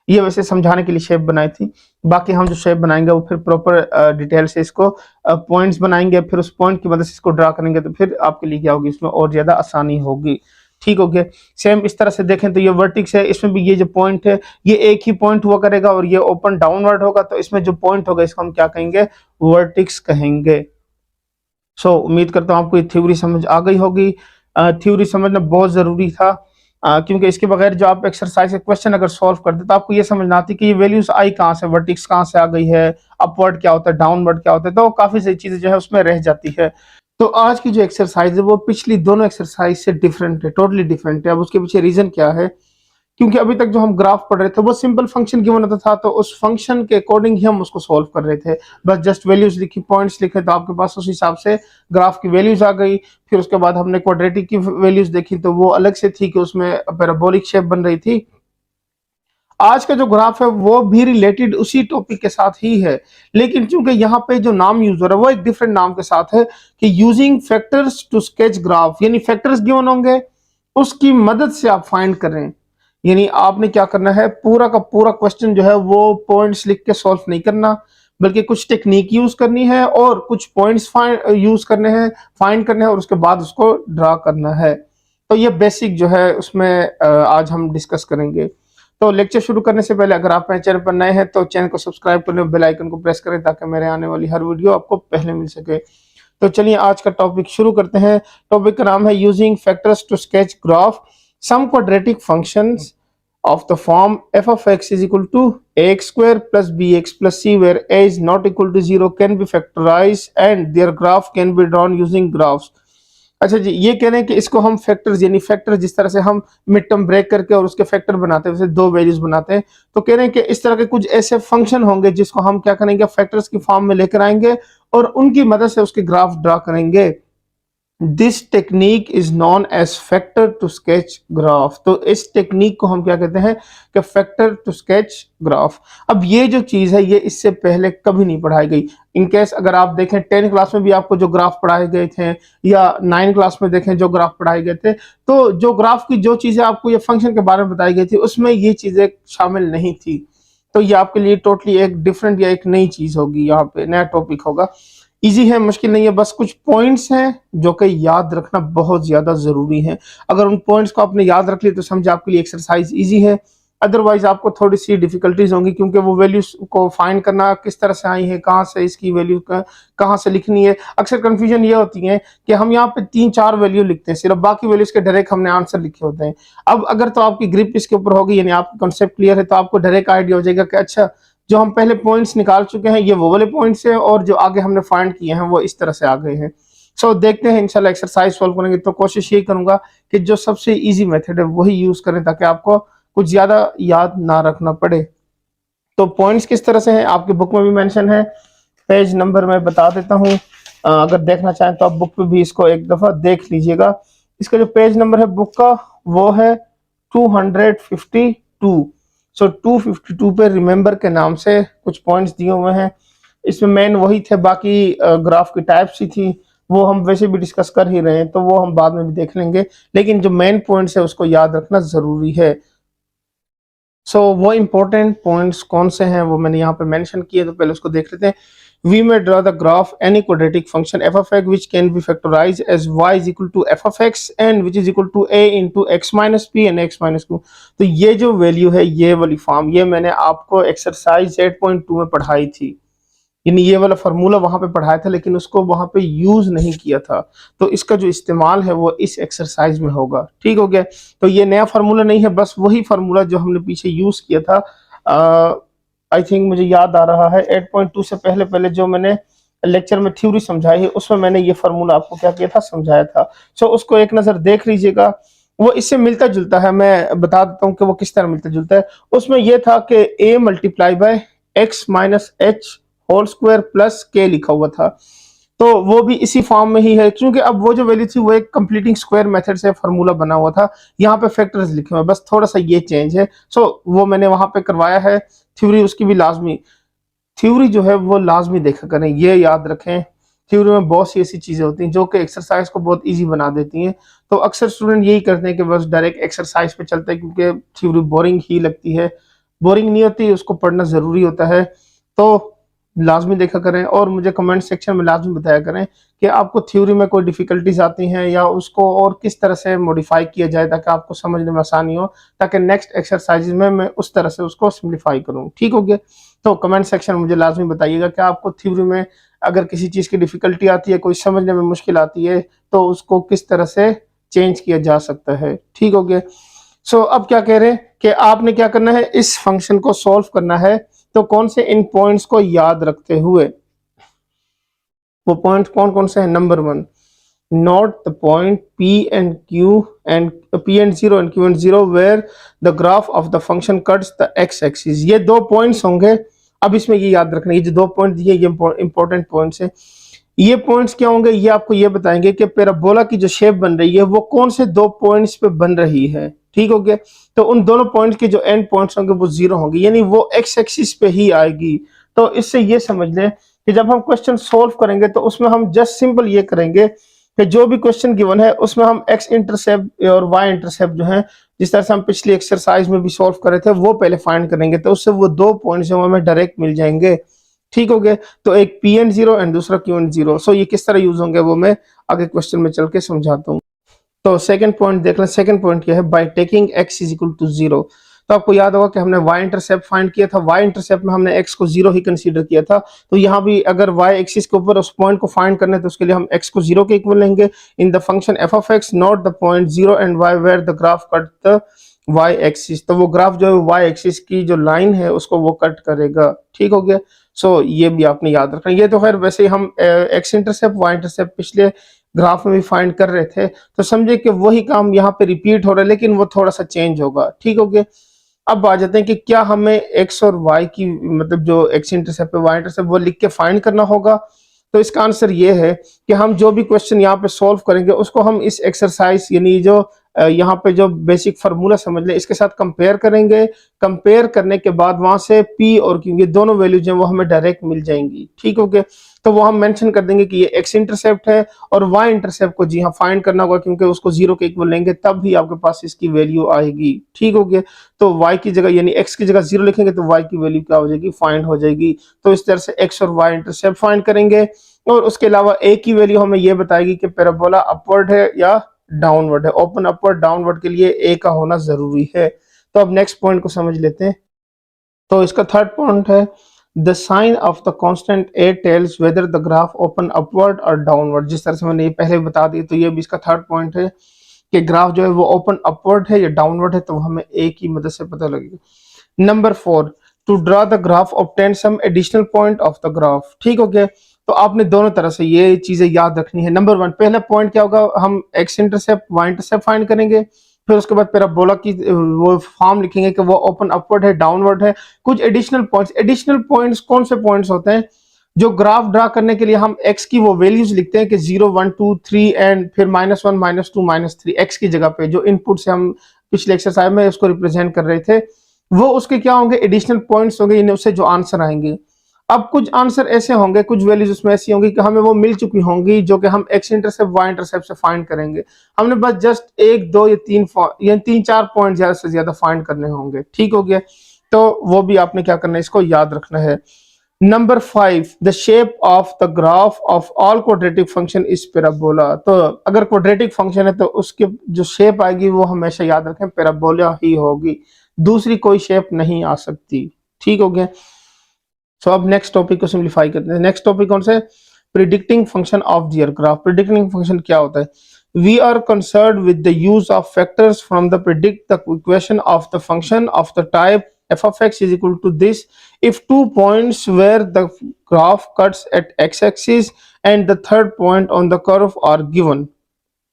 ये वैसे समझाने के लिए शेप बनाई थी, बाकी हम जो शेप बनाएंगे वो फिर प्रॉपर डिटेल से इसको पॉइंट्स बनाएंगे, फिर उस पॉइंट की मदद से इसको ड्रा करेंगे, तो फिर आपके लिए क्या होगी, इसमें और ज्यादा आसानी होगी। ठीक हो गया। सेम इस तरह से देखें तो ये वर्टिक्स है, इसमें भी ये जो पॉइंट है ये एक ही पॉइंट हुआ करेगा और ये ओपन डाउनवर्ड होगा, तो इसमें जो पॉइंट होगा इसको हम क्या कहेंगे, वर्टिक्स कहेंगे। उम्मीद करता हूँ आपको ये थ्योरी समझ आ गई होगी। थ्योरी समझना बहुत जरूरी था, क्योंकि इसके बगैर जो आप एक्सरसाइज के क्वेश्चन अगर सॉल्व करते तो आपको ये समझना आती कि ये वैल्यूज आई कहाँ से, वर्टिक्स कहाँ से आ गई है, अपवर्ड क्या होता है, डाउनवर्ड क्या होता है, तो काफी सारी चीजें जो है उसमें रह जाती है। तो आज की जो एक्सरसाइज है वो पिछली दोनों एक्सरसाइज से डिफरेंट है, टोटली डिफरेंट है। अब उसके पीछे रीजन क्या है, क्योंकि अभी तक जो हम ग्राफ पढ़ रहे थे वो सिंपल फंक्शन गिवन होता था, तो उस फंक्शन के अकॉर्डिंग ही हम उसको सॉल्व कर रहे थे। बस जस्ट वैल्यूज लिखी, पॉइंट्स लिखे, तो आपके पास उस हिसाब से ग्राफ की वैल्यूज आ गई। फिर उसके बाद हमने क्वाड्रेटिक की वैल्यूज देखी तो वो अलग से थी कि उसमें पैराबोलिक शेप बन रही थी। आज का जो ग्राफ है वो भी रिलेटेड उसी टॉपिक के साथ ही है, लेकिन चूंकि यहाँ पे जो नाम यूज हो रहा है वो एक डिफरेंट नाम के साथ है कि using factors to sketch graph, यानी फैक्टर्स गिवन होंगे उसकी मदद से आप फाइंड करें। यानी आपने क्या करना है, पूरा का पूरा क्वेश्चन जो है वो पॉइंट्स लिख के सॉल्व नहीं करना, बल्कि कुछ टेक्निक यूज करनी है और कुछ पॉइंट्स यूज करने हैं, फाइंड करने हैं, और उसके बाद उसको ड्रा करना है। तो ये बेसिक जो है उसमें आज हम डिस्कस करेंगे। तो लेक्चर शुरू करने से पहले अगर आप मेरे चैनल पर नए हैं तो चैनल को सब्सक्राइब कर लें, बेल आइकन को प्रेस करें ताकि मेरे आने वाली हर वीडियो आपको पहले मिल सके। तो चलिए आज का टॉपिक शुरू करते हैं। टॉपिक का नाम है using factors to sketch graph some quadratic functions of the form f of x is equal to ax square plus bx plus c where a is not equal to 0 can be factorized and their graph can be drawn using graphs। अच्छा जी, ये कह रहे हैं कि इसको हम factors, यानी factor जिस तरह से हम मिड टर्म ब्रेक करके और उसके फैक्टर बनाते हैं वैसे दो वैल्यूज बनाते हैं, तो कह रहे हैं कि इस तरह के कुछ ऐसे फंक्शन होंगे जिसको हम क्या करेंगे, फैक्टर्स की फॉर्म में लेकर आएंगे और उनकी मदद से उसके ग्राफ ड्रा करेंगे। This technique is known as factor to sketch graph. तो इस टेक्निक को हम क्या कहते हैं कि फैक्टर टू स्केच ग्राफ। अब ये जो चीज है ये इससे पहले कभी नहीं पढ़ाई गई। इनकेस अगर आप देखें 10 क्लास में भी आपको जो ग्राफ पढ़ाए गए थे या 9 क्लास में देखें जो ग्राफ पढ़ाए गए थे, तो जो ग्राफ की जो चीजें आपको ये फंक्शन के बारे में बताई गई थी उसमें ये चीजें शामिल नहीं थी। तो ये आपके लिए टोटली एक डिफरेंट या एक नई चीज होगी, यहाँ पे नया टॉपिक होगा। इजी है, मुश्किल नहीं है, बस कुछ पॉइंट्स हैं जो कि याद रखना बहुत ज्यादा जरूरी है। अगर उन पॉइंट्स को आपने याद रख लिया तो समझे आपके लिए एक्सरसाइज इजी है, अदरवाइज आपको थोड़ी सी डिफिकल्टीज होंगी, क्योंकि वो वैल्यूज को फाइंड करना किस तरह से आई है, कहाँ से इसकी वैल्यू कहाँ से लिखनी है। अक्सर कंफ्यूजन ये होती है कि हम यहाँ पे 3-4 वैल्यू लिखते हैं सिर्फ, बाकी वैल्यूज के डायरेक्ट हमने आंसर लिखे होते हैं। अब अगर तो आपकी ग्रिप इसके ऊपर होगी, यानी आपका कॉन्सेप्ट क्लियर है, तो आपको डायरेक्ट आइडिया हो जाएगा कि अच्छा जो हम पहले पॉइंट्स निकाल चुके हैं ये वो वाले पॉइंट्स हैं और जो आगे हमने फाइंड किए हैं वो इस तरह से आ गए हैं। सो देखते हैं इंशाल्लाह एक्सरसाइज सॉल्व करेंगे तो कोशिश यही करूंगा कि जो सबसे इजी मेथड है वही यूज करें ताकि आपको कुछ ज्यादा याद ना रखना पड़े। तो पॉइंट्स किस तरह से हैं आपकी बुक में भी मेंशन है, पेज नंबर मैं बता देता हूँ। अगर देखना चाहें तो आप बुक पे भी इसको एक दफा देख लीजिएगा। इसका जो पेज नंबर है बुक का वो है 252। सो 252 पे रिमेंबर के नाम से कुछ पॉइंट्स दिए हुए हैं। इसमें मेन वही थे, बाकी ग्राफ की टाइप्स ही थी, वो हम वैसे भी डिस्कस कर ही रहे हैं तो वो हम बाद में भी देख लेंगे, लेकिन जो मेन पॉइंट्स है उसको याद रखना जरूरी है। वो इंपॉर्टेंट पॉइंट्स कौन से हैं वो मैंने यहाँ पे मेंशन किए, तो पहले उसको देख लेते हैं। We may draw the graph any quadratic function f of x which can be factorized as y is equal to f of x and which is equal to a into x minus p and x minus q। तो ये जो value है ये वाली form ये मैंने आपको exercise 8.2 में पढ़ाई थी, यानी ये वाला फार्मूला वहां पे पढ़ाया था लेकिन उसको वहां पे यूज नहीं किया था, तो इसका जो इस्तेमाल है वो इस एक्सरसाइज में होगा। ठीक हो गया, तो ये नया फार्मूला नहीं है, बस वही फार्मूला जो हमने पीछे यूज किया था। आई थिंक मुझे याद आ रहा है 8.2 से पहले पहले जो मैंने लेक्चर में थ्योरी समझाई है उसमें मैंने ये फार्मूला आपको क्या किया था, समझाया था। उसको एक नजर देख लीजिएगा, वो इससे मिलता जुलता है। मैं बता देता हूँ कि वो किस तरह मिलता जुलता है। उसमें यह था कि a multiply by x minus h whole square plus k लिखा हुआ था, तो वो भी इसी फॉर्म में ही है, क्योंकि अब वो जो वैल्यू थी वो एक कंप्लीटिंग स्क्वायर मेथड से फार्मूला बना हुआ था, यहाँ पे फैक्टर्स लिखे हुए हैं, बस थोड़ा सा ये चेंज है। वो मैंने वहां पे करवाया है। थ्योरी उसकी भी लाजमी, थ्योरी जो है वो लाजमी देखा करें, ये याद रखें। थ्योरी में बहुत सी ऐसी चीजें होती हैं जो कि एक्सरसाइज को बहुत इजी बना देती हैं, तो अक्सर स्टूडेंट यही करते हैं कि बस डायरेक्ट एक्सरसाइज पे चलते हैं क्योंकि थ्योरी बोरिंग ही लगती है। बोरिंग नहीं होती, उसको पढ़ना जरूरी होता है, तो लाजमी देखा करें और मुझे कमेंट सेक्शन में लाजमी बताया करें कि आपको थ्योरी में कोई डिफिकल्टीज आती हैं या उसको और किस तरह से मॉडिफाई किया जाए ताकि आपको समझने में आसानी हो, ताकि नेक्स्ट एक्सरसाइज में मैं उस तरह से उसको सिंप्लीफाई करूं। ठीक हो गया, तो कमेंट सेक्शन में मुझे लाजमी बताइएगा कि आपको थ्योरी में अगर किसी चीज की डिफिकल्टी आती है, कोई समझने में मुश्किल आती है, तो उसको किस तरह से चेंज किया जा सकता है। ठीक हो गया, अब क्या कह रहे हैं कि आपने क्या करना है, इस फंक्शन को सॉल्व करना है, तो कौन से इन पॉइंट्स को याद रखते हुए, वो पॉइंट कौन कौन से हैं। Number 1, note the point P and Q and P and 0 and Q and 0 where the graph of the function cuts the x axis। ये दो पॉइंट्स होंगे। अब इसमें ये याद रखना, ये जो दो पॉइंट दिए ये इंपॉर्टेंट पॉइंट्स हैं। ये पॉइंट्स क्या होंगे, ये आपको ये बताएंगे कि पैराबोला की जो शेप बन रही है वो कौन से दो पॉइंट्स पे बन रही है। ठीक हो गया, तो उन दोनों पॉइंट्स के जो एंड पॉइंट्स होंगे वो 0 होंगे, यानी वो एक्स एक्सिस पे ही आएगी। तो इससे ये समझ लें कि जब हम क्वेश्चन सोल्व करेंगे तो उसमें हम जस्ट सिंपल ये करेंगे कि जो भी क्वेश्चन गिवन है उसमें हम एक्स इंटरसेप्ट और वाई इंटरसेप्ट जो है, जिस तरह से हम पिछली एक्सरसाइज में भी सॉल्व कर रहे थे, वो पहले फाइंड करेंगे, तो उससे वो दो पॉइंट्स जो हमें डायरेक्ट मिल जाएंगे। ठीक हो गए, तो एक P and 0 एंड दूसरा Q and 0। ये किस तरह यूज होंगे वो मैं आगे क्वेश्चन में चल के समझाता हूँ। तो सेकंड पॉइंट देख लें। सेकंड पॉइंट क्या है, by taking x is equal to 0। तो आपको याद होगा कि हमने y इंटरसेप्ट फाइंड किया था, y इंटरसेप्ट में हमने x को 0 ही कंसीडर किया था, तो यहाँ भी अगर y एक्सिस के ऊपर उस पॉइंट को फाइंड करना है तो उसके लिए हम x को 0 के इक्वल लेंगे in the function f of x, not the point 0 and y where the graph cut the y axis. तो वो ग्राफ जो है y एक्सिस की जो लाइन है उसको वो कट करेगा। ठीक हो गया, ये भी आपने याद रखना। ये तो खैर वैसे ही हम x इंटरसेप्ट y इंटरसेप्ट पिछले ग्राफ में भी फाइंड कर रहे थे, तो समझे कि वही काम यहाँ पे रिपीट हो रहा है लेकिन वो थोड़ा सा चेंज होगा। ठीक हो गया, अब आ जाते हैं कि क्या हमें x और y की, मतलब जो x इंटरसेप्ट है y इंटरसेप्ट वो लिख के फाइंड करना होगा। तो इसका आंसर ये है कि हम जो भी क्वेश्चन यहाँ पे सॉल्व करेंगे उसको हम इस एक्सरसाइज यानी जो यहाँ पे जो बेसिक फार्मूला समझ लें इसके साथ कंपेयर करेंगे। कंपेयर करने के बाद वहां से P और Q ये दोनों वैल्यूज हैं वो हमें डायरेक्ट मिल जाएंगी। ठीक हो गया, तो वो हम मेंशन कर देंगे कि ये x इंटरसेप्ट है और y इंटरसेप्ट को जी हाँ फाइंड करना होगा, क्योंकि उसको 0 के इक्वल लेंगे तब भी आपके पास इसकी वैल्यू आएगी। ठीक हो गया, तो y की जगह यानी x की जगह 0 लिखेंगे तो y की वैल्यू क्या हो जाएगी, फाइंड हो जाएगी। तो इस तरह से x और y इंटरसेप्ट फाइंड करेंगे, और उसके अलावा a की वैल्यू हमें ये बताएगी कि पैराबोला अपवर्ड है या डाउनवर्ड है। ओपन अपवर्ड डाउनवर्ड के लिए a का होना जरूरी है। तो अब नेक्स्ट पॉइंट को समझ लेते हैं। तो इसका थर्ड पॉइंट है, the sign of the constant a tells whether the graph open upward और डाउनवर्ड। जिस तरह से मैंने ये पहले बता दी, तो ये भी इसका थर्ड पॉइंट है कि ग्राफ जो है वो ओपन अपवर्ड है या डाउनवर्ड है, तो हमें a की मदद से पता लगेगा। Number 4, to draw the graph obtain some additional point of the graph. ठीक हो गया, तो आपने दोनों तरह से ये चीजें याद रखनी है। नंबर 1, पहला पॉइंट क्या होगा, हम x intercept y intercept find करेंगे, फिर उसके बाद पैराबोला की वो फॉर्म लिखेंगे कि वो ओपन अपवर्ड है, डाउनवर्ड है। कुछ एडिशनल पॉइंट्स कौन से पॉइंट्स होते हैं, जो ग्राफ ड्रा करने के लिए हम x की वो वैल्यूज लिखते हैं कि 0 1 2 3 एंड फिर -1 -2 -3 x की जगह पे जो इनपुट से हम पिछले एक्सरसाइज में उसको रिप्रेजेंट कर रहे थे, वो उसके क्या होंगे, एडिशनल पॉइंट्स होंगे, इनमें से जो आंसर आएंगे। अब कुछ आंसर ऐसे होंगे, कुछ वैल्यूज उसमें ऐसी होंगी कि हमें वो मिल चुकी होंगी, जो कि हम एक्स इंटरसेप्ट वाई इंटरसेप्ट से फाइंड करेंगे। हमने बस जस्ट 1 2 या 3 4 पॉइंट ज्यादा से ज्यादा फाइंड करने होंगे। ठीक हो गया, तो वो भी आपने क्या करना है, इसको याद रखना है। Number 5, the shape of the graph of all quadratic function is parabola. तो अगर क्वाड्रेटिक फंक्शन है तो उसके जो शेप आएगी वो हमेशा याद रखें पैराबोला ही होगी, दूसरी कोई शेप नहीं आ सकती। ठीक हो गया। सो अब नेक्स्ट टॉपिक को सिंप्लीफाई करते हैं। नेक्स्ट टॉपिक कौन सा है, predicting function of their graph. Predicting function क्या होता है, we are concerned with the use of factors from the predict the equation of the function of the type f of x is equal to this if 2 points where the graph cuts at x-axis and the third point on the curve are given।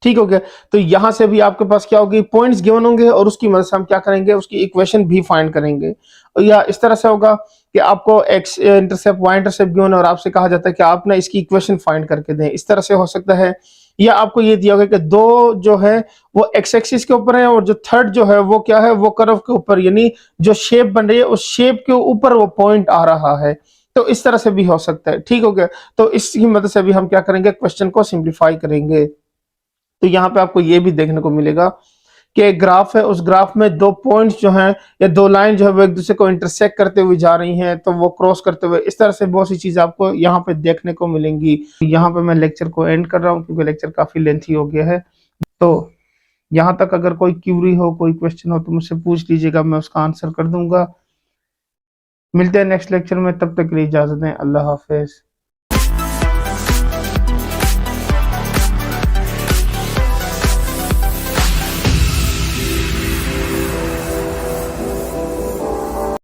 ठीक हो गया, तो यहां से भी आपके पास क्या होगी, पॉइंट्स गिवन होंगे और उसकी मदद से हम क्या करेंगे, उसकी इक्वेशन भी फाइंड करेंगे। या इस तरह से होगा कि आपको x intercept y intercept given और आपसे कहा जाता है कि आप ना इसकी इक्वेशन फाइंड करके दें, इस तरह से हो सकता है। या आपको ये दिया होगा कि दो जो है वो एक्स एक्सिस के ऊपर है और जो थर्ड जो है वो क्या है, वो कर्व के ऊपर, यानी जो शेप बन रही है उस शेप के ऊपर वो पॉइंट आ रहा है। तो इस तरह से भी हो सकता है। ठीक हो गया, तो इसकी मदद से भी हम क्या करेंगे, क्वेश्चन को सिंप्लीफाई करेंगे। तो यहाँ पे आपको ये भी देखने को मिलेगा कि एक ग्राफ है, उस ग्राफ में दो पॉइंट्स जो हैं या दो लाइन जो है वो एक दूसरे को इंटरसेक्ट करते हुए जा रही हैं, तो वो क्रॉस करते हुए, इस तरह से बहुत सी चीजें आपको यहाँ पे देखने को मिलेंगी। यहाँ पे मैं लेक्चर को एंड कर रहा हूँ क्योंकि लेक्चर काफी लेंथी हो गया है। तो यहाँ तक अगर कोई क्यूरी हो, कोई क्वेश्चन हो तो मुझसे पूछ लीजिएगा, मैं उसका आंसर कर दूंगा। मिलते हैं नेक्स्ट लेक्चर में, तब तक के लिए इजाजत दें। अल्लाह हाफिज।